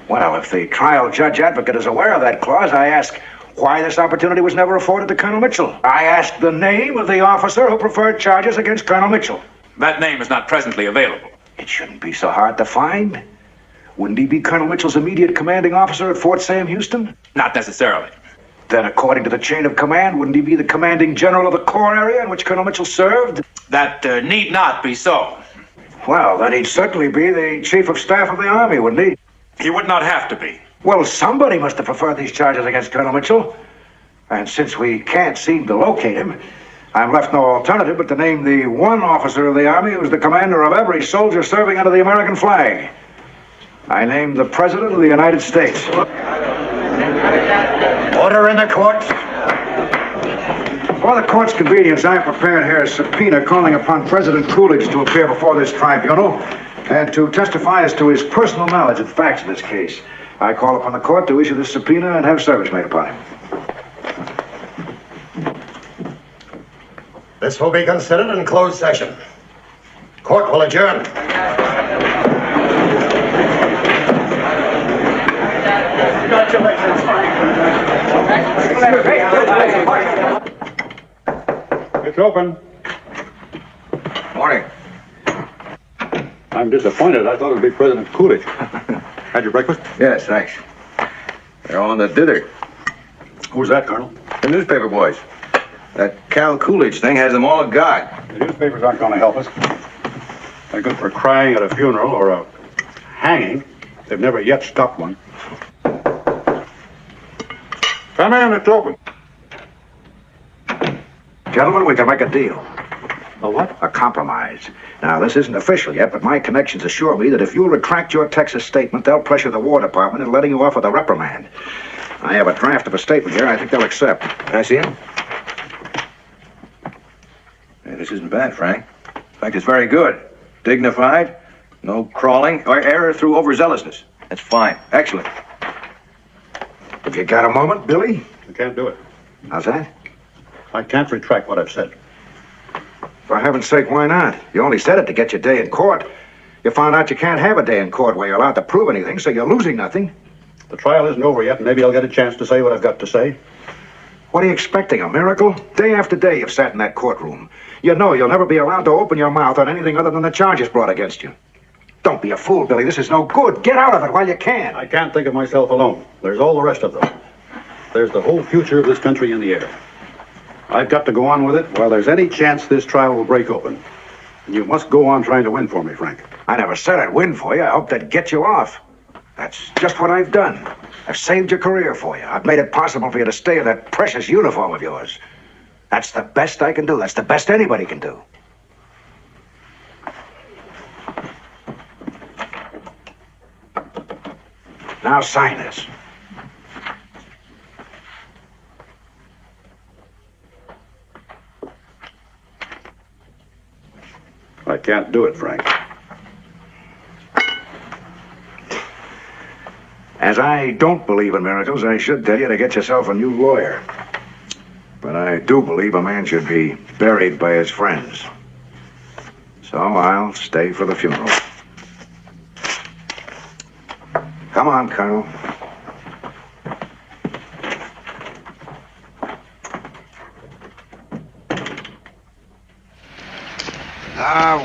Well, if the trial judge advocate is aware of that clause, I ask why this opportunity was never afforded to Colonel Mitchell. I ask the name of the officer who preferred charges against Colonel Mitchell. That name is not presently available. It shouldn't be so hard to find. Wouldn't he be Colonel Mitchell's immediate commanding officer at Fort Sam Houston? Not necessarily. Then, according to the chain of command, wouldn't he be the commanding general of the corps area in which Colonel Mitchell served? That need not be so. Well, then he'd certainly be the chief of staff of the Army, wouldn't he? He would not have to be. Well, somebody must have preferred these charges against Colonel Mitchell. And since we can't seem to locate him, I'm left no alternative but to name the one officer of the Army who's the commander of every soldier serving under the American flag. I name the President of the United States. Order in the court. For the court's convenience, I prepared here a subpoena calling upon President Coolidge to appear before this tribunal and to testify as to his personal knowledge of the facts of this case. I call upon the court to issue this subpoena and have service made upon him. This will be considered in closed session. Court will adjourn. It's open. Morning. I'm disappointed. I thought it would be President Coolidge. Had your breakfast? Yes, thanks. They're on the dither. Who's that, Colonel? The newspaper boys. That Cal Coolidge thing has them all agog. The newspapers aren't going to help us. They're good for crying at a funeral or a hanging. They've never yet stopped one. Come in, it's open. Gentlemen, we can make a deal. A what? A compromise. Now, this isn't official yet, but my connections assure me that if you'll retract your Texas statement, they'll pressure the War Department into letting you off with a reprimand. I have a draft of a statement here I think they'll accept. Can I see it? Hey, this isn't bad, Frank. In fact, it's very good. Dignified, no crawling or error through overzealousness. That's fine. Excellent. If you got a moment, Billy? I can't do it. How's that? I can't retract what I've said. For heaven's sake, why not? You only said it to get your day in court. You found out you can't have a day in court where you're allowed to prove anything, so you're losing nothing. The trial isn't over yet, and maybe I'll get a chance to say what I've got to say. What are you expecting, a miracle? Day after day you've sat in that courtroom. You know you'll never be allowed to open your mouth on anything other than the charges brought against you. Don't be a fool, Billy. This is no good. Get out of it while you can. I can't think of myself alone. There's all the rest of them. There's the whole future of this country in the air. I've got to go on with it while there's any chance this trial will break open. And you must go on trying to win for me, Frank. I never said I'd win for you. I hoped I'd get you off. That's just what I've done. I've saved your career for you. I've made it possible for you to stay in that precious uniform of yours. That's the best I can do. That's the best anybody can do. Now sign this. I can't do it, Frank. As I don't believe in miracles, I should tell you to get yourself a new lawyer. But I do believe a man should be buried by his friends. So I'll stay for the funeral. Come on, Colonel.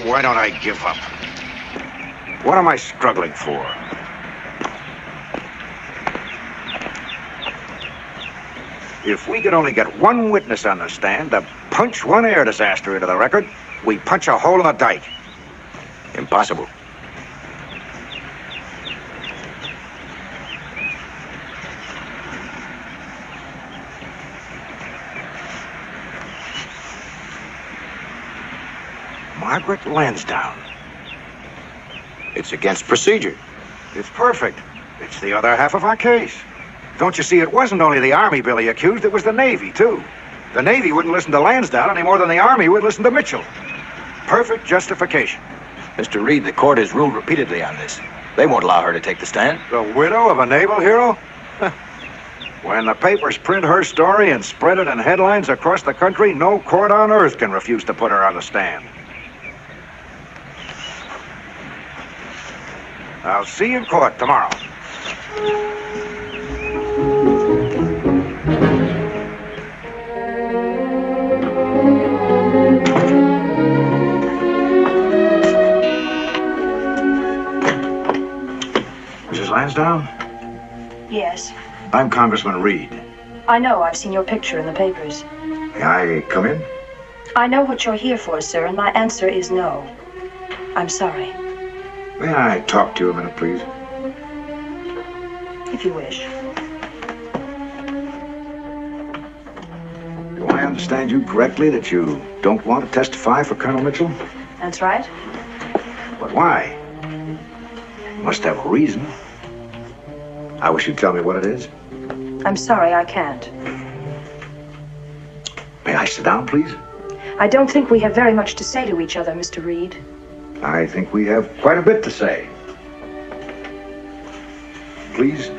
Why don't I give up? What am I struggling for? If we could only get one witness on the stand to punch one air disaster into the record, we punch a hole in the dike. Impossible. Margaret Lansdowne. It's against procedure. It's perfect. It's the other half of our case. Don't you see, it wasn't only the Army Billy accused, it was the Navy, too. The Navy wouldn't listen to Lansdowne any more than the Army would listen to Mitchell. Perfect justification. Mr. Reed, the court has ruled repeatedly on this. They won't allow her to take the stand. The widow of a naval hero? When the papers print her story and spread it in headlines across the country, no court on earth can refuse to put her on the stand. I'll see you in court tomorrow. Mrs. Lansdowne? Yes. I'm Congressman Reed. I know. I've seen your picture in the papers. May I come in? I know what you're here for, sir, and my answer is no. I'm sorry. May I talk to you a minute, please? If you wish. Do I understand you correctly that you don't want to testify for Colonel Mitchell? That's right. But why? You must have a reason. I wish you'd tell me what it is. I'm sorry, I can't. May I sit down, please? I don't think we have very much to say to each other, Mr. Reed. I think we have quite a bit to say. Please.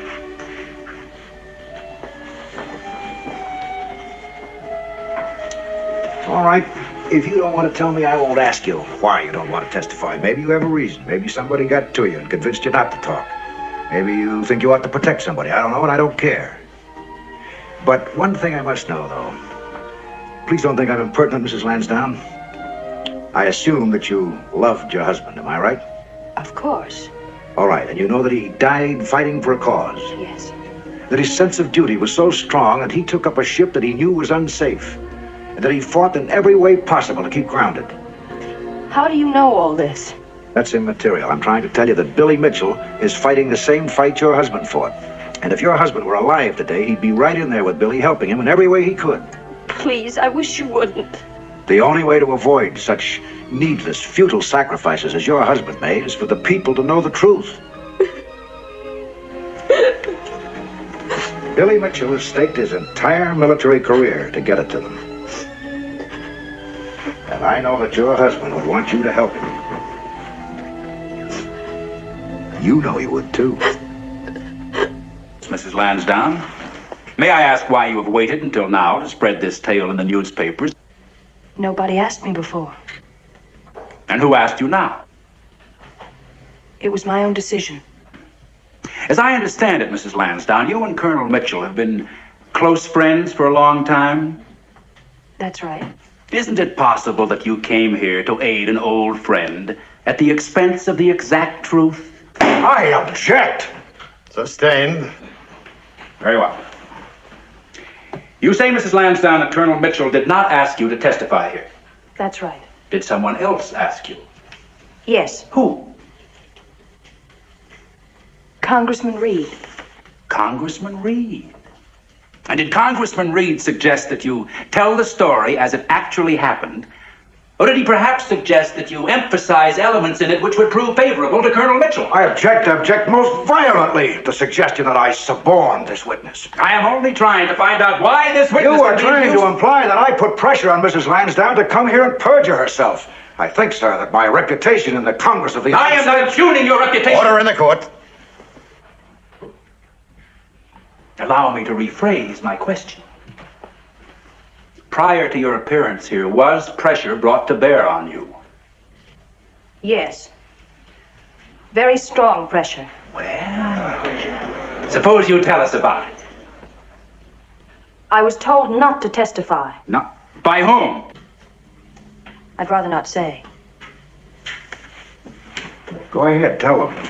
All right. If you don't want to tell me, I won't ask you why you don't want to testify. Maybe you have a reason. Maybe somebody got to you and convinced you not to talk. Maybe you think you ought to protect somebody. I don't know, and I don't care. But one thing I must know, though. Please don't think I'm impertinent, Mrs. Lansdowne. I assume that you loved your husband, am I right? Of course. All right, and you know that he died fighting for a cause? Yes. That his sense of duty was so strong that he took up a ship that he knew was unsafe, and that he fought in every way possible to keep grounded. How do you know all this? That's immaterial. I'm trying to tell you that Billy Mitchell is fighting the same fight your husband fought. And if your husband were alive today, he'd be right in there with Billy, helping him in every way he could. Please, I wish you wouldn't. The only way to avoid such needless, futile sacrifices as your husband made is for the people to know the truth. Billy Mitchell has staked his entire military career to get it to them. And I know that your husband would want you to help him. You know he would, too. Mrs. Lansdowne, may I ask why you have waited until now to spread this tale in the newspapers? Nobody asked me before. And who asked you now? It was my own decision. As I understand it, Mrs. Lansdowne, you and Colonel Mitchell have been close friends for a long time? That's right. Isn't it possible that you came here to aid an old friend at the expense of the exact truth? I object! Sustained. Very well. You say, Mrs. Lansdowne, that Colonel Mitchell did not ask you to testify here. That's right. Did someone else ask you? Yes. Who? Congressman Reed. Congressman Reed. And did Congressman Reed suggest that you tell the story as it actually happened? Or did he perhaps suggest that you emphasize elements in it which would prove favorable to Colonel Mitchell? I object most violently to the suggestion that I suborned this witness. I am only trying to find out why this witness... You are trying to imply that I put pressure on Mrs. Lansdowne to come here and perjure herself. I think, sir, that my reputation in the Congress of the I am not impugning your reputation. Order in the court. Allow me to rephrase my question. Prior to your appearance here, was pressure brought to bear on you? Yes. Very strong pressure. Well, suppose you tell us about it. I was told not to testify. No. By whom? I'd rather not say. Go ahead, tell them.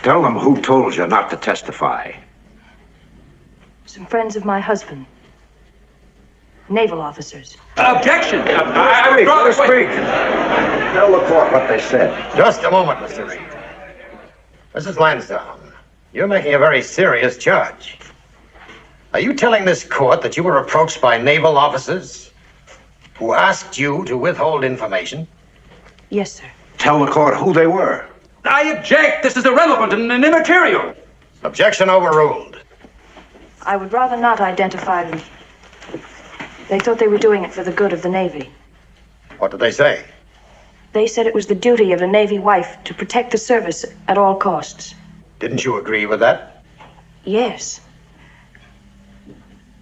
Tell them who told you not to testify. Some friends of my husband. Naval officers. Objection! I Speak, withdraw let the us speak. Tell the court what they said. Just a moment, Mr. Reed. Mrs. Lansdowne, you're making a very serious charge. Are you telling this court that you were approached by naval officers who asked you to withhold information? Yes, sir. Tell the court who they were. I object. This is irrelevant and immaterial. Objection overruled. I would rather not identify them. They thought they were doing it for the good of the Navy. What did they say? They said it was the duty of a Navy wife to protect the service at all costs. Didn't you agree with that? Yes.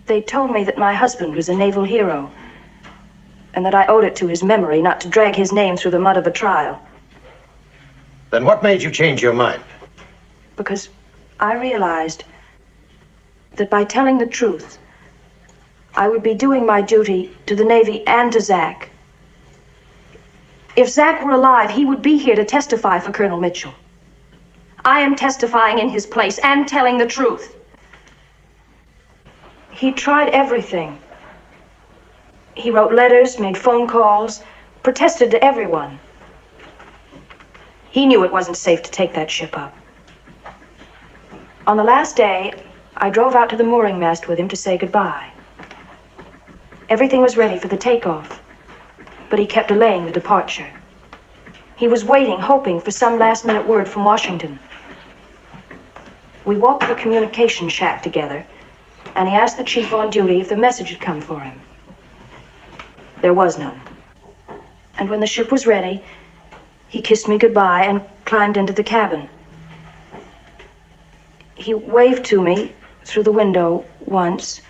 They told me that my husband was a naval hero, and that I owed it to his memory not to drag his name through the mud of a trial. Then what made you change your mind? Because I realized that by telling the truth, I would be doing my duty to the Navy and to Zach. If Zach were alive, he would be here to testify for Colonel Mitchell. I am testifying in his place and telling the truth. He tried everything. He wrote letters, made phone calls, protested to everyone. He knew it wasn't safe to take that ship up. On the last day, I drove out to the mooring mast with him to say goodbye. Everything was ready for the takeoff, but he kept delaying the departure. He was waiting, hoping for some last-minute word from Washington. We walked to the communication shack together, and he asked the chief on duty if the message had come for him. There was none. And when the ship was ready, he kissed me goodbye and climbed into the cabin. He waved to me through the window once,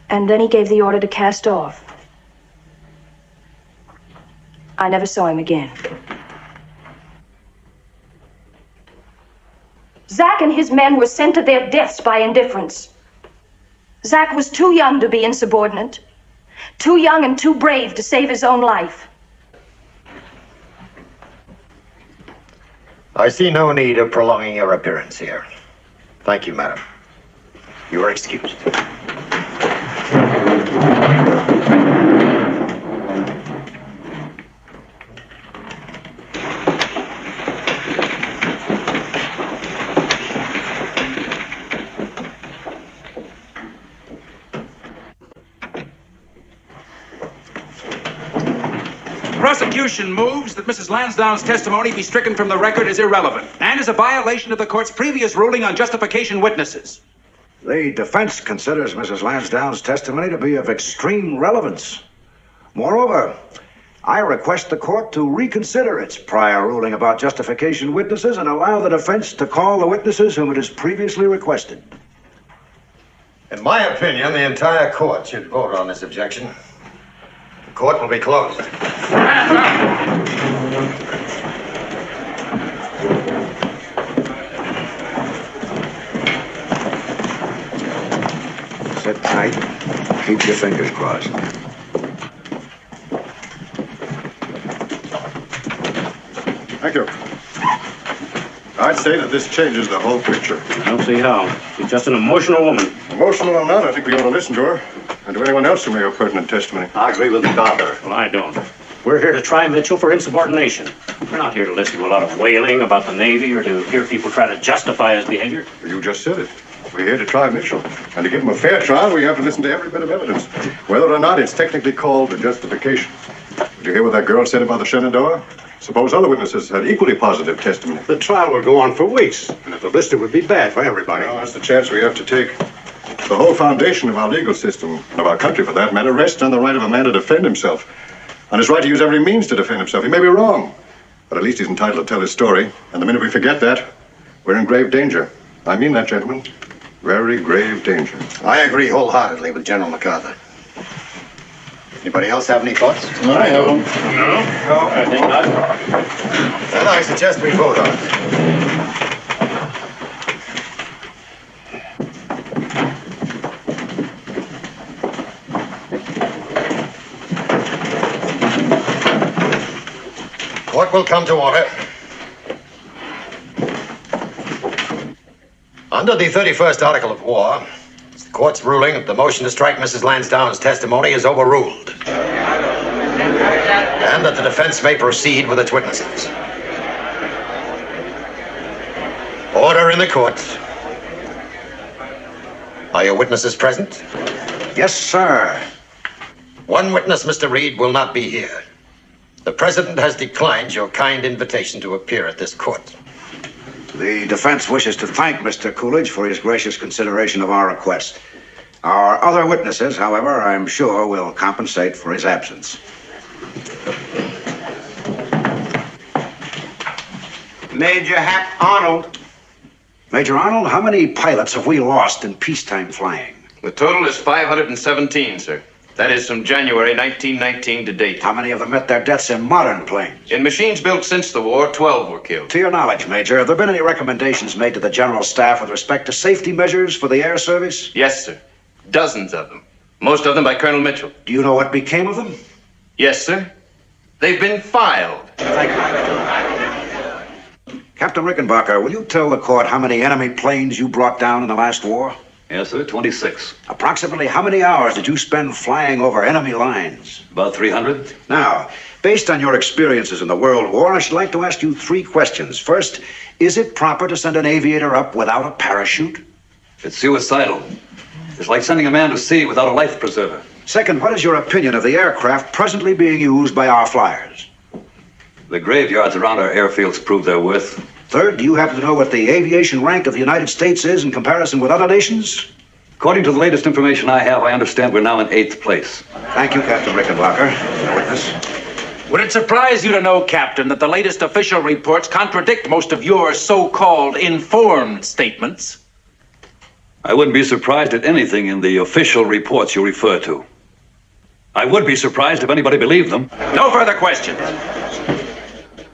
and then he gave the order to cast off. I never saw him again. Zach and his men were sent to their deaths by indifference. Zach was too young to be insubordinate, too young and too brave to save his own life. I see no need of prolonging your appearance here. Thank you, madam. You are excused. Prosecution moves that Mrs. Lansdowne's testimony be stricken from the record as irrelevant and as a violation of the court's previous ruling on justification witnesses. The defense considers Mrs. Lansdowne's testimony to be of extreme relevance. Moreover, I request the court to reconsider its prior ruling about justification witnesses and allow the defense to call the witnesses whom it has previously requested. In my opinion, the entire court should vote on this objection. The court will be closed. Sit tight. Keep your fingers crossed. Thank you. I'd say that this changes the whole picture. I don't see how. She's just an emotional woman. Emotional or not, I think we ought to listen to her. And to anyone else who may have pertinent testimony. I agree with MacArthur. Well, I don't. We're here to try Mitchell for insubordination. We're not here to listen to a lot of wailing about the Navy or to hear people try to justify his behavior. You just said it. We're here to try Mitchell. And to give him a fair trial, we have to listen to every bit of evidence. Whether or not it's technically called a justification. Did you hear what that girl said about the Shenandoah? Suppose other witnesses had equally positive testimony. The trial would go on for weeks, and if the lister would be bad for everybody. Well, that's the chance we have to take. The whole foundation of our legal system, and of our country for that matter, rests on the right of a man to defend himself. On his right to use every means to defend himself. He may be wrong, but at least he's entitled to tell his story. And the minute we forget that, we're in grave danger. I mean that, gentlemen. Very grave danger. I agree wholeheartedly with General MacArthur. Anybody else have any thoughts? I have them. No, I think not. Well, I suggest we vote on it. Court will come to order. Under the 31st Article of War, it's the court's ruling that the motion to strike Mrs. Lansdowne's testimony is overruled, and that the defense may proceed with its witnesses. Order in the court. Are your witnesses present? Yes, sir. One witness, Mr. Reed, will not be here. The president has declined your kind invitation to appear at this court. The defense wishes to thank Mr. Coolidge for his gracious consideration of our request. Our other witnesses, however, I'm sure will compensate for his absence. Major Hap Arnold. Major Arnold, how many pilots have we lost in peacetime flying? The total is 517, sir. That is from January 1919 to date. How many of them met their deaths in modern planes? In machines built since the war, 12 were killed. To your knowledge, Major, have there been any recommendations made to the General Staff with respect to safety measures for the air service? Yes, sir. Dozens of them. Most of them by Colonel Mitchell. Do you know what became of them? Yes, sir. They've been filed. Thank you. Captain Rickenbacker, will you tell the court how many enemy planes you brought down in the last war? Yes, sir, 26. Approximately how many hours did you spend flying over enemy lines? About 300. Now, based on your experiences in the World War, I should like to ask you 3 questions. First, is it proper to send an aviator up without a parachute? It's suicidal. It's like sending a man to sea without a life preserver. Second, what is your opinion of the aircraft presently being used by our flyers? The graveyards around our airfields prove their worth. Third, do you happen to know what the aviation rank of the United States is in comparison with other nations? According to the latest information I have, I understand we're now in 8th place. Thank you, Captain Rickenbacker. Witness. Would it surprise you to know, Captain, that the latest official reports contradict most of your so-called informed statements? I wouldn't be surprised at anything in the official reports you refer to. I would be surprised if anybody believed them. No further questions.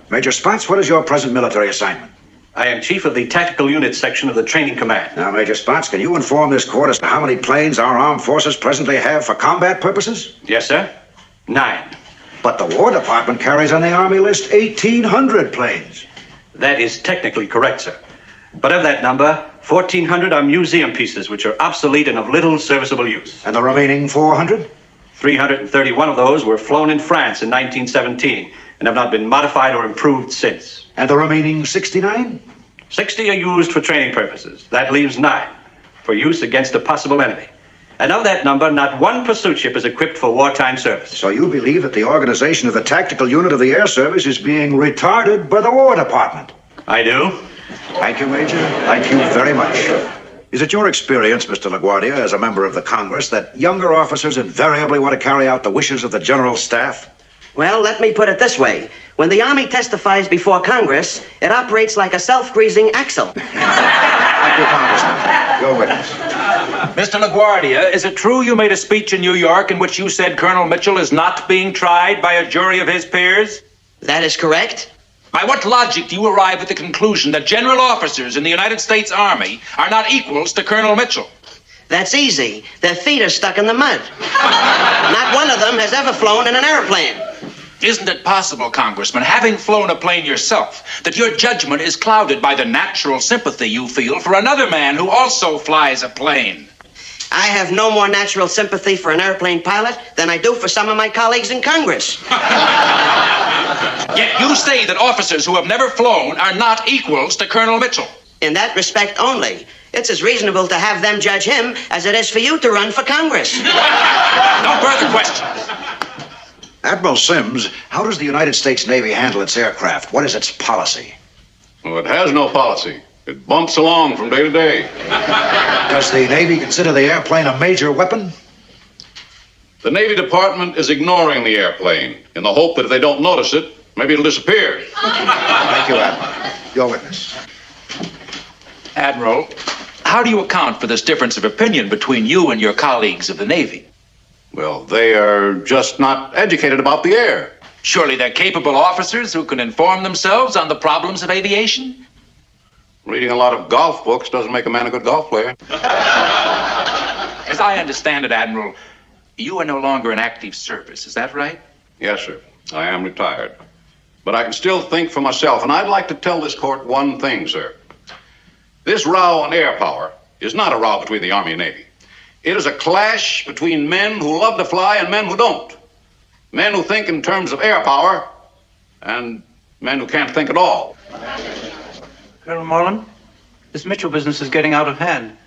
Major Spatz, what is your present military assignment? I am chief of the tactical unit section of the training command. Now, Major Spatz, can you inform this court as to how many planes our armed forces presently have for combat purposes? Yes, sir. 9. But the War Department carries on the Army list 1,800 planes. That is technically correct, sir. But of that number, 1,400 are museum pieces, which are obsolete and of little serviceable use. And the remaining 400? 331 of those were flown in France in 1917 and have not been modified or improved since. And the remaining 69? 60 are used for training purposes. That leaves 9 for use against a possible enemy. And of that number, not one pursuit ship is equipped for wartime service. So you believe that the organization of the tactical unit of the air service is being retarded by the War Department? I do. Thank you, Major. Thank you very much. Is it your experience, Mr. LaGuardia, as a member of the Congress, that younger officers invariably want to carry out the wishes of the General Staff? Well, let me put it this way. When the Army testifies before Congress, it operates like a self-greasing axle. Thank you, Congressman. Your witness. Mr. LaGuardia, is it true you made a speech in New York in which you said Colonel Mitchell is not being tried by a jury of his peers? That is correct. By what logic do you arrive at the conclusion that general officers in the United States Army are not equals to Colonel Mitchell? That's easy. Their feet are stuck in the mud. Not one of them has ever flown in an airplane. Isn't it possible, Congressman, having flown a plane yourself, that your judgment is clouded by the natural sympathy you feel for another man who also flies a plane? I have no more natural sympathy for an airplane pilot than I do for some of my colleagues in Congress. Yet you say that officers who have never flown are not equals to Colonel Mitchell. In that respect only. It's as reasonable to have them judge him as it is for you to run for Congress. No further questions. Admiral Sims, how does the United States Navy handle its aircraft? What is its policy? Well, it has no policy. It bumps along from day to day. Does the Navy consider the airplane a major weapon? The Navy Department is ignoring the airplane in the hope that if they don't notice it, maybe it'll disappear. Thank you, Admiral. Your witness. Admiral, how do you account for this difference of opinion between you and your colleagues of the Navy? Well, they are just not educated about the air. Surely they're capable officers who can inform themselves on the problems of aviation? Reading a lot of golf books doesn't make a man a good golf player. As I understand it, Admiral, you are no longer in active service, is that right? Yes, sir. I am retired. But I can still think for myself, and I'd like to tell this court one thing, sir. This row on air power is not a row between the Army and Navy. It is a clash between men who love to fly and men who don't. Men who think in terms of air power and men who can't think at all. Colonel Moreland, this Mitchell business is getting out of hand.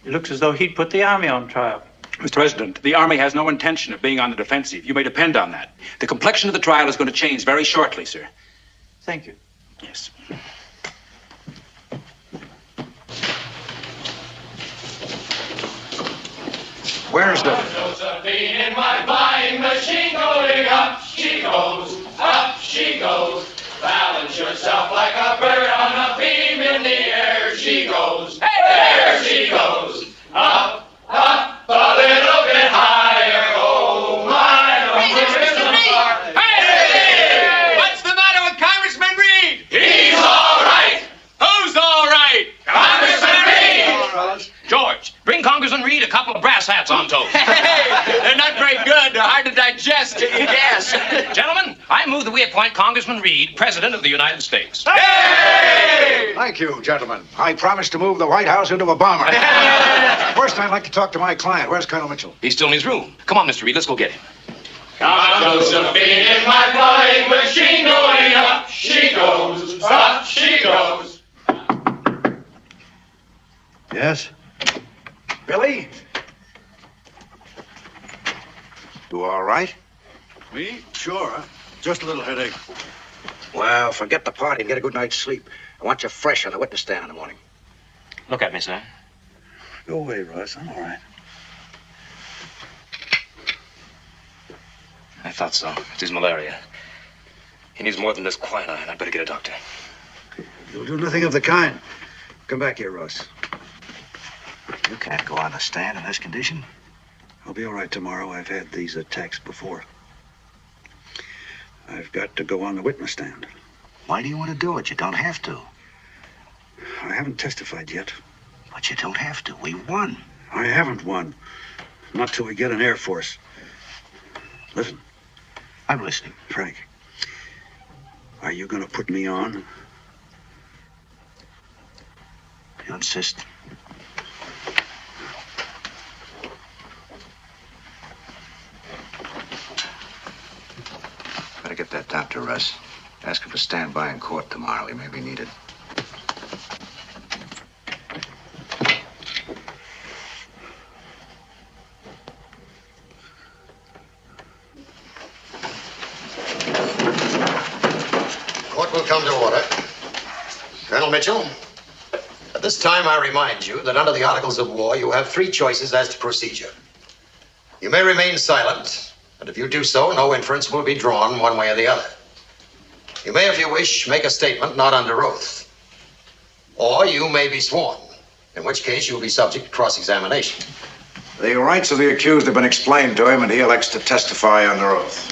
It looks as though he'd put the Army on trial. Mr. President, the Army has no intention of being on the defensive. You may depend on that. The complexion of the trial is going to change very shortly, sir. Thank you. Yes. Where's the... Josephine in my flying machine going up she goes, up she goes. Balance yourself like a bird on a beam in the air she goes, there she goes. Up, up, a little bit higher, oh my. Hey! What's the matter with Congressman Reed? He's all right. Who's all right? Congressman Reed. George, bring Congressman Reed a couple of brass hats on toast. Hey, they're not very good. They're hard to digest. Yes. Gentlemen, I move that we appoint Congressman Reed President of the United States. Hey! Thank you, gentlemen. I promised to move the White House into a bomber. First, I'd like to talk to my client. Where's Colonel Mitchell? He's still in his room. Come on, Mr. Reed, let's go get him. Come Josephine in my flying machine going up she goes, up she goes. Yes? Billy? You all right? Me? Sure. Just a little headache. Well, forget the party and get a good night's sleep. I want you fresh on the witness stand in the morning. Look at me, sir. Go away, Russ. I'm all right. I thought so. It is malaria. He needs more than this quinine. I'd better get a doctor. You'll do nothing of the kind. Come back here, Russ. You can't go on the stand in this condition. I'll be all right tomorrow. I've had these attacks before. I've got to go on the witness stand. Why do you want to do it? You don't have to. I haven't testified yet. But you don't have to. We won. I haven't won. Not till we get an Air Force. Listen. I'm listening. Frank, are you going to put me on? You insist. Better get that doctor, Russ. Ask him to stand by in court tomorrow. He may be needed. Court will come to order. Colonel Mitchell, at this time I remind you that under the Articles of War, you have three choices as to procedure. You may remain silent, and if you do so, no inference will be drawn one way or the other. You may, if you wish, make a statement not under oath. Or you may be sworn, in which case you will be subject to cross-examination. The rights of the accused have been explained to him, and he elects to testify under oath.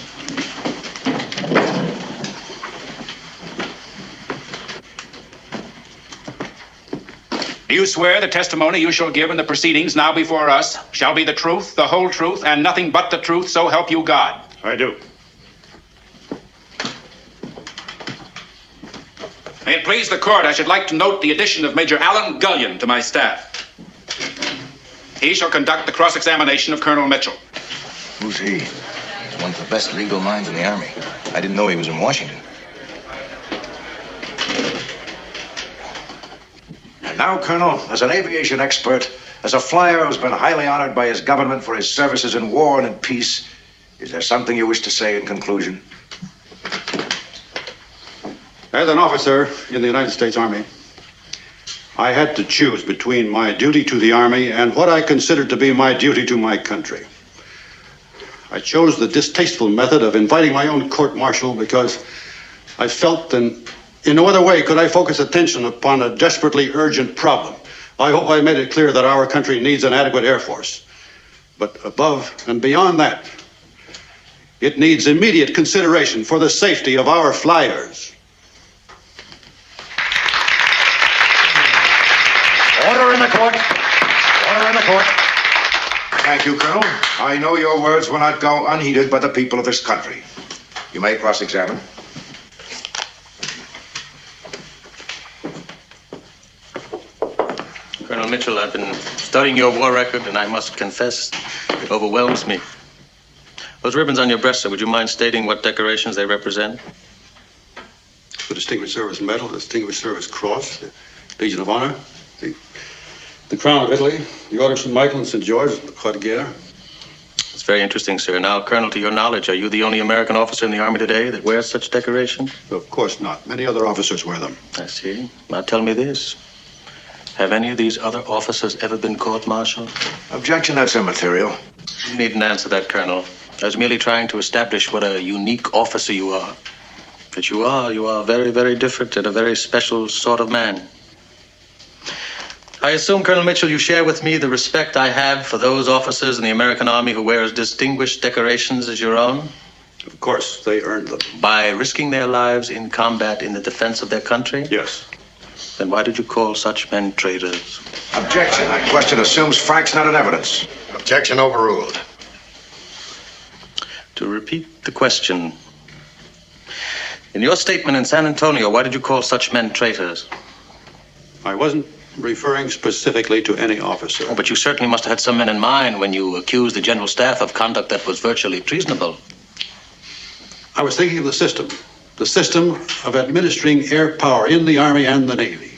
Do you swear the testimony you shall give in the proceedings now before us shall be the truth, the whole truth, and nothing but the truth, so help you God? I do. May it please the court, I should like to note the addition of Major Alan Gullion to my staff. He shall conduct the cross-examination of Colonel Mitchell. Who's he? He's one of the best legal minds in the Army. I didn't know he was in Washington. And now, Colonel, as an aviation expert, as a flyer who's been highly honored by his government for his services in war and in peace, is there something you wish to say in conclusion? As an officer in the United States Army, I had to choose between my duty to the Army and what I considered to be my duty to my country. I chose the distasteful method of inviting my own court-martial because I felt that in no other way could I focus attention upon a desperately urgent problem. I hope I made it clear that our country needs an adequate Air Force. But above and beyond that, it needs immediate consideration for the safety of our flyers. Order in the court. Order in the court. Thank you, Colonel. I know your words will not go unheeded by the people of this country. You may cross-examine. Colonel Mitchell, I've been studying your war record, and I must confess, it overwhelms me. Those ribbons on your breast, sir, would you mind stating what decorations they represent? The Distinguished Service Medal, the Distinguished Service Cross, the Legion of Honor, the Crown of Italy, the Order of St. Michael and St. George, the Croix de Guerre. It's very interesting, sir. Now, Colonel, to your knowledge, are you the only American officer in the Army today that wears such decorations? Of course not. Many other officers wear them. I see. Now, tell me this. Have any of these other officers ever been court-martialed? Objection, that's immaterial. You needn't answer that, Colonel. I was merely trying to establish what a unique officer you are. That you are very, very different and a very special sort of man. I assume, Colonel Mitchell, you share with me the respect I have for those officers in the American Army who wear as distinguished decorations as your own? Of course, they earned them. By risking their lives in combat in the defense of their country? Yes. Then why did you call such men traitors? Objection. That question assumes facts, not an evidence. Objection overruled. To repeat the question, in your statement in San Antonio, why did you call such men traitors? I wasn't referring specifically to any officer. Oh, but you certainly must have had some men in mind when you accused the General Staff of conduct that was virtually treasonable. I was thinking of the system of administering air power in the Army and the Navy.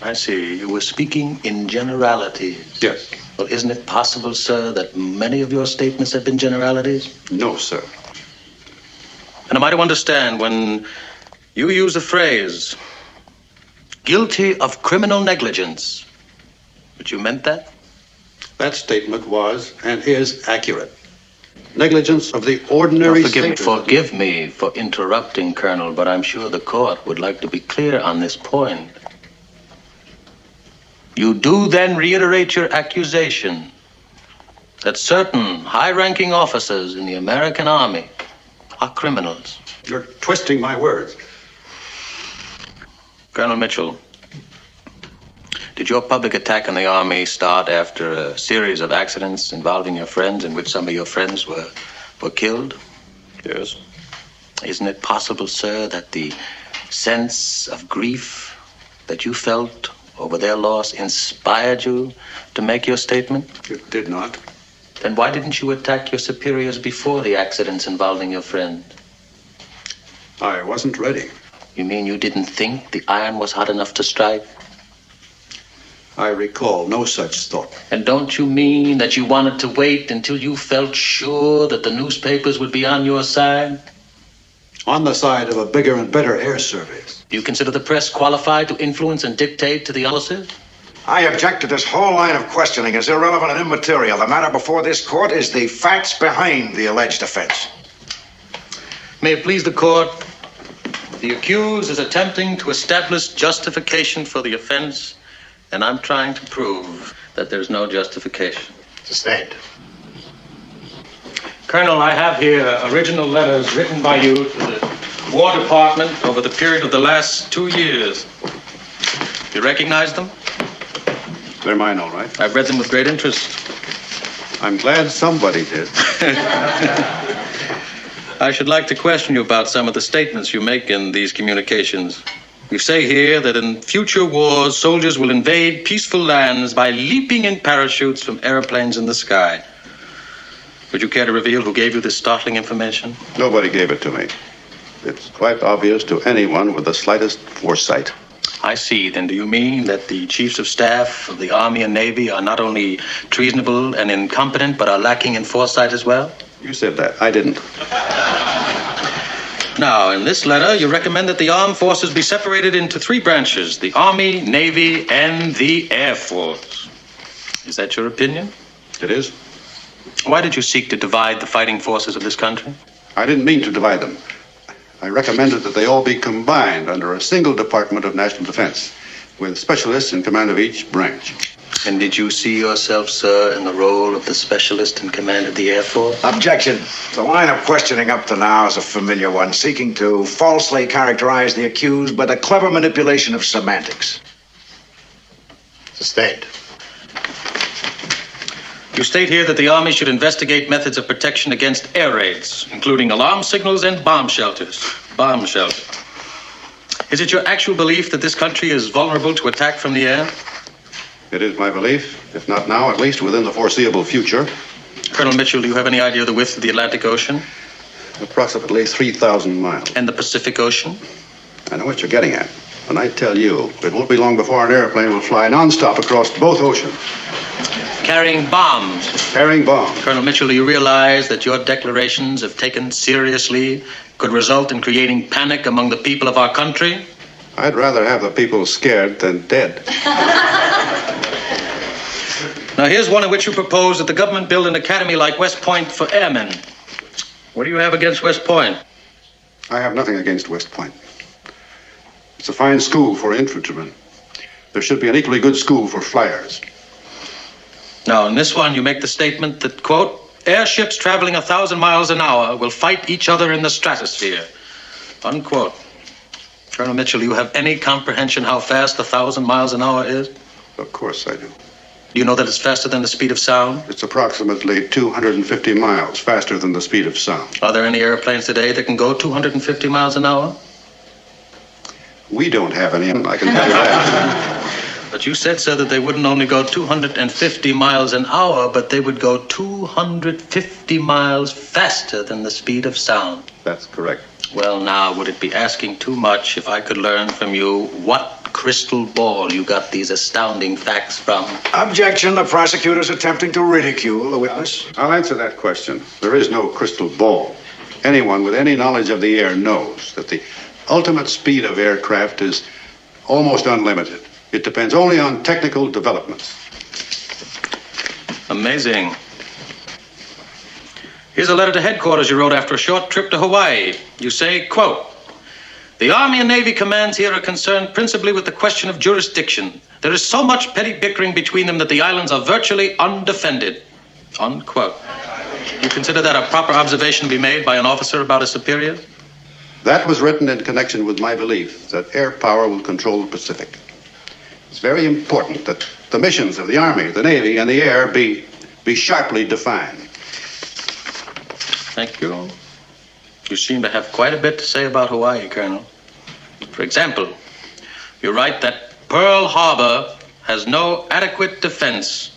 I see. You were speaking in generalities. Yes. Well, isn't it possible, sir, that many of your statements have been generalities? No, sir. And am I to understand when you use the phrase, guilty of criminal negligence, but you meant that? That statement was and is accurate. Negligence of the ordinary Forgive me for interrupting, Colonel, but I'm sure the court would like to be clear on this point. You do then reiterate your accusation that certain high-ranking officers in the American Army are criminals. You're twisting my words. Colonel Mitchell, did your public attack on the Army start after a series of accidents involving your friends in which some of your friends were killed? Yes. Isn't it possible, sir, that the sense of grief that you felt over their loss inspired you to make your statement? It did not. Then why didn't you attack your superiors before the accidents involving your friend? I wasn't ready. You mean you didn't think the iron was hot enough to strike? I recall no such thought. And don't you mean that you wanted to wait until you felt sure that the newspapers would be on your side? On the side of a bigger and better air service. Do you consider the press qualified to influence and dictate to the officers? I object to this whole line of questioning as irrelevant and immaterial. The matter before this court is the facts behind the alleged offense. May it please the court, the accused is attempting to establish justification for the offense, and I'm trying to prove that there's no justification. Sustained. Colonel, I have here original letters written by you to the War Department over the period of the last 2 years. You recognize them? They're mine, all right. I've read them with great interest. I'm glad somebody did. I should like to question you about some of the statements you make in these communications. You say here that in future wars, soldiers will invade peaceful lands by leaping in parachutes from airplanes in the sky. Would you care to reveal who gave you this startling information? Nobody gave it to me. It's quite obvious to anyone with the slightest foresight. I see. Then do you mean that the chiefs of staff of the Army and Navy are not only treasonable and incompetent, but are lacking in foresight as well? You said that. I didn't. Now, in this letter, you recommend that the armed forces be separated into 3 branches, the Army, Navy, and the Air Force. Is that your opinion? It is. Why did you seek to divide the fighting forces of this country? I didn't mean to divide them. I recommended that they all be combined under a single Department of National Defense, with specialists in command of each branch. And did you see yourself, sir, in the role of the specialist in command of the Air Force? Objection. The line of questioning up to now is a familiar one, seeking to falsely characterize the accused by the clever manipulation of semantics. Sustained. You state here that the Army should investigate methods of protection against air raids, including alarm signals and bomb shelters. Bomb shelter. Is it your actual belief that this country is vulnerable to attack from the air? It is my belief, if not now, at least within the foreseeable future. Colonel Mitchell, do you have any idea of the width of the Atlantic Ocean? Approximately 3,000 miles. And the Pacific Ocean? I know what you're getting at. When I tell you, it won't be long before an airplane will fly nonstop across both oceans. Carrying bombs. Carrying bombs. Colonel Mitchell, do you realize that your declarations, if taken seriously, could result in creating panic among the people of our country? I'd rather have the people scared than dead. Now, here's one in which you propose that the government build an academy like West Point for airmen. What do you have against West Point? I have nothing against West Point. It's a fine school for infantrymen. There should be an equally good school for flyers. Now, in this one, you make the statement that, quote, airships traveling 1,000 miles an hour will fight each other in the stratosphere, unquote. Colonel Mitchell, do you have any comprehension how fast 1,000 miles an hour is? Of course I do. Do you know that it's faster than the speed of sound? It's approximately 250 miles faster than the speed of sound. Are there any airplanes today that can go 250 miles an hour? We don't have any, I can tell you that. But you said, sir, that they wouldn't only go 250 miles an hour, but they would go 250 miles faster than the speed of sound. That's correct. Well, now, would it be asking too much if I could learn from you what crystal ball you got these astounding facts from? Objection. The prosecutor's attempting to ridicule the witness. I'll answer that question. There is no crystal ball. Anyone with any knowledge of the air knows that the ultimate speed of aircraft is almost unlimited. It depends only on technical developments. Amazing. Here's a letter to headquarters you wrote after a short trip to Hawaii. You say, quote, the Army and Navy commands here are concerned principally with the question of jurisdiction. There is so much petty bickering between them that the islands are virtually undefended, unquote. You consider that a proper observation to be made by an officer about a superior? That was written in connection with my belief that air power will control the Pacific. It's very important that the missions of the Army, the Navy, and the air be sharply defined. Thank you. You seem to have quite a bit to say about Hawaii, Colonel. For example, you write that Pearl Harbor has no adequate defense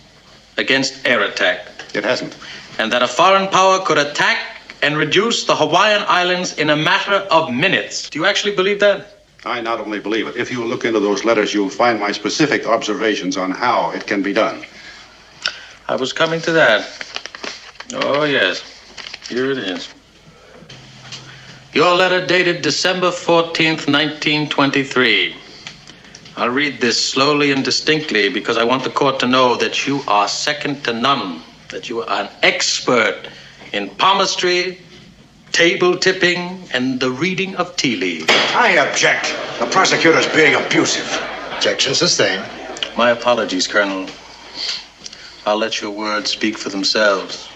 against air attack. It hasn't. And that a foreign power could attack and reduce the Hawaiian Islands in a matter of minutes. Do you actually believe that? I not only believe it. If you look into those letters, you'll find my specific observations on how it can be done. I was coming to that. Oh, yes. Here it is. Your letter dated December 14th, 1923. I'll read this slowly and distinctly because I want the court to know that you are second to none, that you are an expert in palmistry, table tipping, and the reading of tea leaves. I object. The prosecutor's being abusive. Objection sustained. My apologies, Colonel. I'll let your words speak for themselves.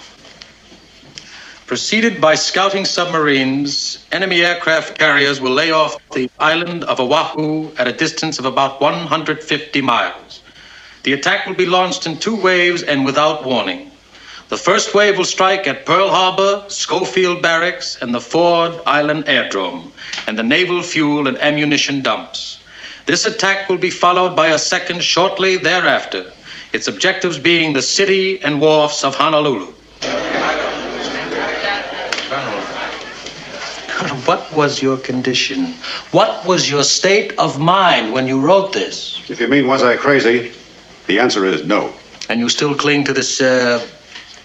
Preceded by scouting submarines, enemy aircraft carriers will lay off the island of Oahu at a distance of about 150 miles. The attack will be launched in 2 waves and without warning. The first wave will strike at Pearl Harbor, Schofield Barracks, and the Ford Island Airdrome, and the naval fuel and ammunition dumps. This attack will be followed by a second shortly thereafter, its objectives being the city and wharfs of Honolulu. Colonel, what was your condition? What was your state of mind when you wrote this? If you mean, was I crazy, the answer is no. And you still cling to this,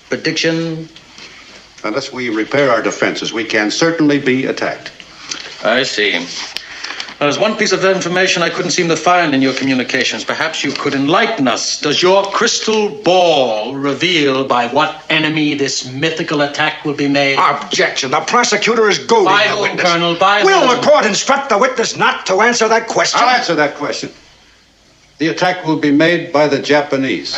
prediction? Unless we repair our defenses, we can certainly be attacked. I see. Now, there's one piece of information I couldn't seem to find in your communications. Perhaps you could enlighten us. Does your crystal ball reveal by what enemy this mythical attack will be made? Objection. The prosecutor is goading By the whom, witness. Colonel? By Will whom? the court instruct the witness not to answer that question? I'll answer that question. The attack will be made by the Japanese.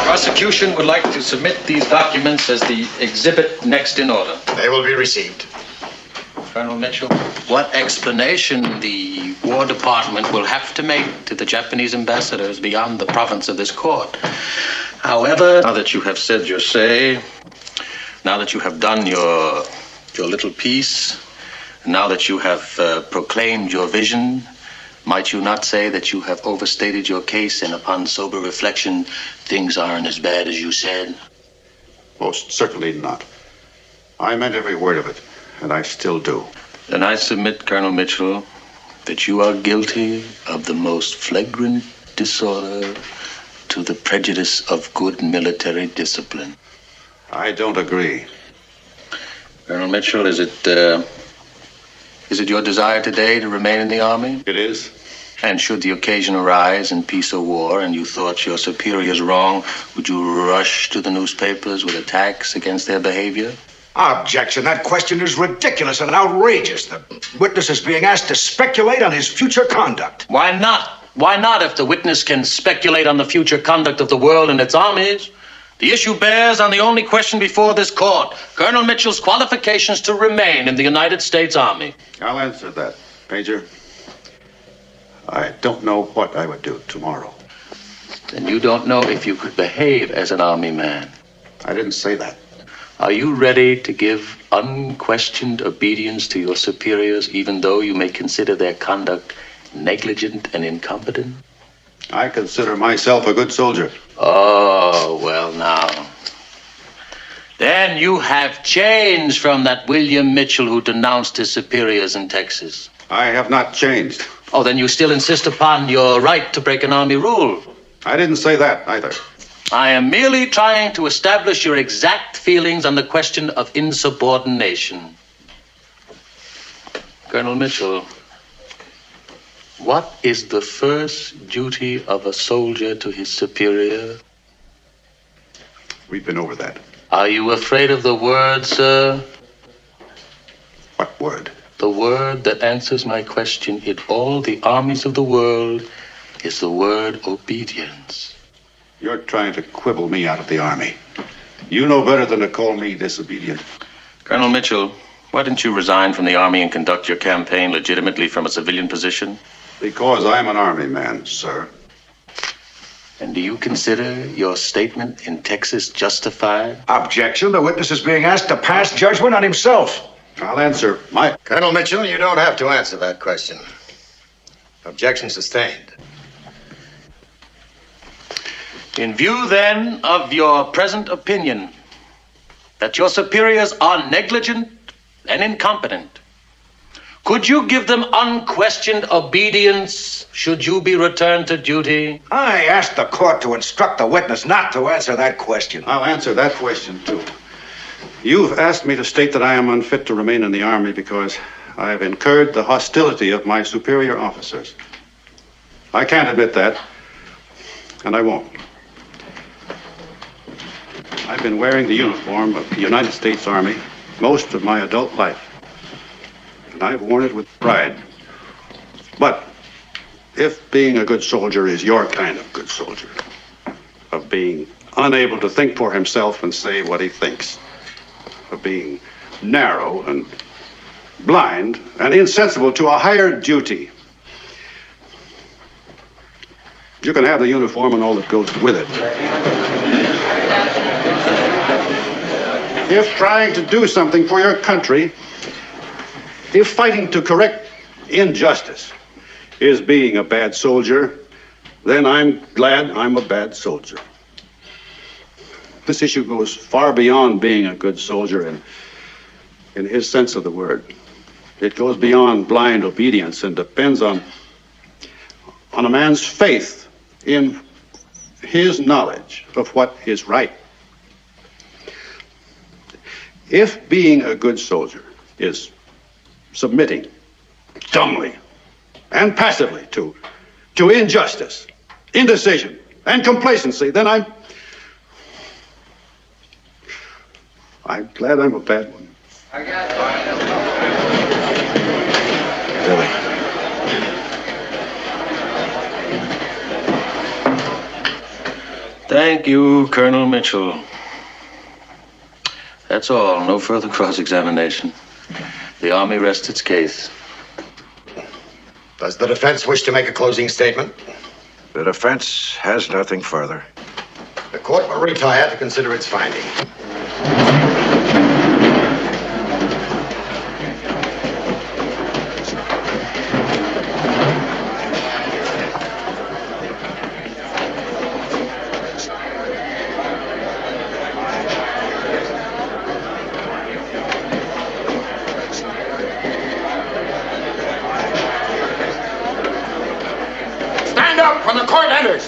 Prosecution would like to submit these documents as the exhibit next in order. They will be received. Colonel Mitchell, what explanation the War Department will have to make to the Japanese ambassadors beyond the province of this court. However, now that you have said your say, now that you have done your little piece, now that you have proclaimed your vision, might you not say that you have overstated your case and upon sober reflection, things aren't as bad as you said? Most certainly not. I meant every word of it, and I still do. Then I submit, Colonel Mitchell, that you are guilty of the most flagrant disorder to the prejudice of good military discipline. I don't agree. Colonel Mitchell, is it your desire today to remain in the Army? It is. And should the occasion arise in peace or war and you thought your superiors wrong, would you rush to the newspapers with attacks against their behavior? Objection. That question is ridiculous and outrageous. The witness is being asked to speculate on his future conduct. Why not? Why not if the witness can speculate on the future conduct of the world and its armies? The issue bears on the only question before this court, Colonel Mitchell's qualifications to remain in the United States Army. I'll answer that, Major. I don't know what I would do tomorrow. Then you don't know if you could behave as an Army man. I didn't say that. Are you ready to give unquestioned obedience to your superiors, even though you may consider their conduct negligent and incompetent? I consider myself a good soldier. Oh, well now. Then you have changed from that William Mitchell who denounced his superiors in Texas. I have not changed. Oh, then you still insist upon your right to break an Army rule. I didn't say that either. I am merely trying to establish your exact feelings on the question of insubordination. Colonel Mitchell, what is the first duty of a soldier to his superior? We've been over that. Are you afraid of the word, sir? What word? The word that answers my question in all the armies of the world is the word obedience. You're trying to quibble me out of the Army. You know better than to call me disobedient. Colonel Mitchell, why didn't you resign from the Army and conduct your campaign legitimately from a civilian position? Because I'm an Army man, sir. And do you consider your statement in Texas justified? Objection. The witness is being asked to pass judgment on himself. I'll answer my... Colonel Mitchell, you don't have to answer that question. Objection sustained. In view, then, of your present opinion that your superiors are negligent and incompetent, could you give them unquestioned obedience should you be returned to duty? I asked the court to instruct the witness not to answer that question. I'll answer that question, too. You've asked me to state that I am unfit to remain in the Army because I have incurred the hostility of my superior officers. I can't admit that, and I won't. I've been wearing the uniform of the United States Army most of my adult life, and I've worn it with pride. But if being a good soldier is your kind of good soldier, of being unable to think for himself and say what he thinks, of being narrow and blind and insensible to a higher duty, you can have the uniform and all that goes with it. If trying to do something for your country, if fighting to correct injustice is being a bad soldier, then I'm glad I'm a bad soldier. This issue goes far beyond being a good soldier in his sense of the word. It goes beyond blind obedience and depends on a man's faith in his knowledge of what is right. If being a good soldier is submitting dumbly and passively to injustice, indecision, and complacency, then I'm glad I'm a bad one. Thank you, Colonel Mitchell. That's all. No further cross-examination. The Army rests its case. Does the defense wish to make a closing statement? The defense has nothing further. The court will retire to consider its finding. Stand up when the court enters.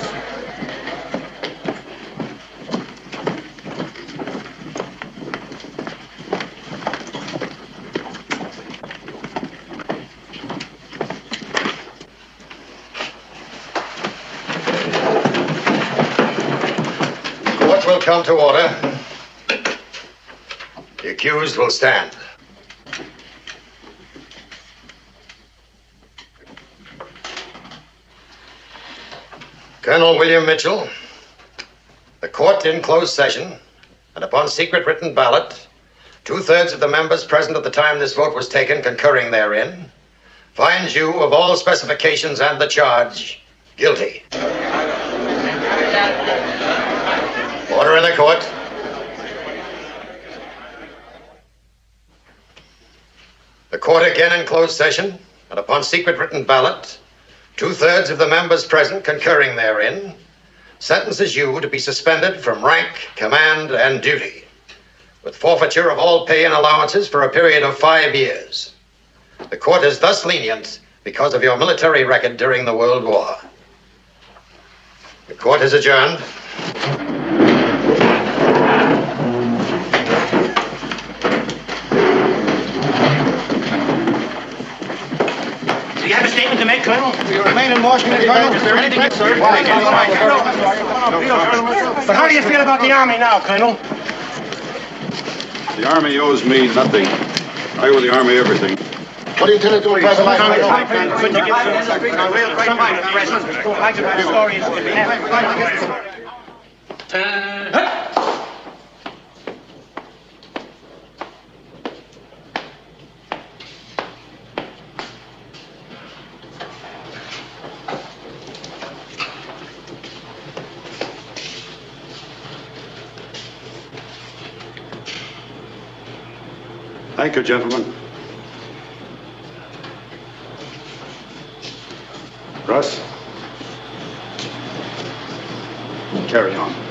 Court will come to order. The accused will stand. Colonel William Mitchell, the court in closed session, and upon secret written ballot, 2/3 of the members present at the time this vote was taken concurring therein, finds you of all specifications and the charge guilty. Order in the court. The court again in closed session, and upon secret written ballot, 2/3 of the members present concurring therein, sentences you to be suspended from rank, command, and duty, with forfeiture of all pay and allowances for a period of 5 years. The court is thus lenient because of your military record during the World War. The court is adjourned. Do you have a statement to make, Colonel? Do you remain in Washington, Colonel? Is there anything, sir? But how do you feel about the Army now, Colonel? The Army owes me nothing. I owe the Army everything. What do you intend to do with President Could you give us a real quick Thank you, gentlemen. Russ, carry on.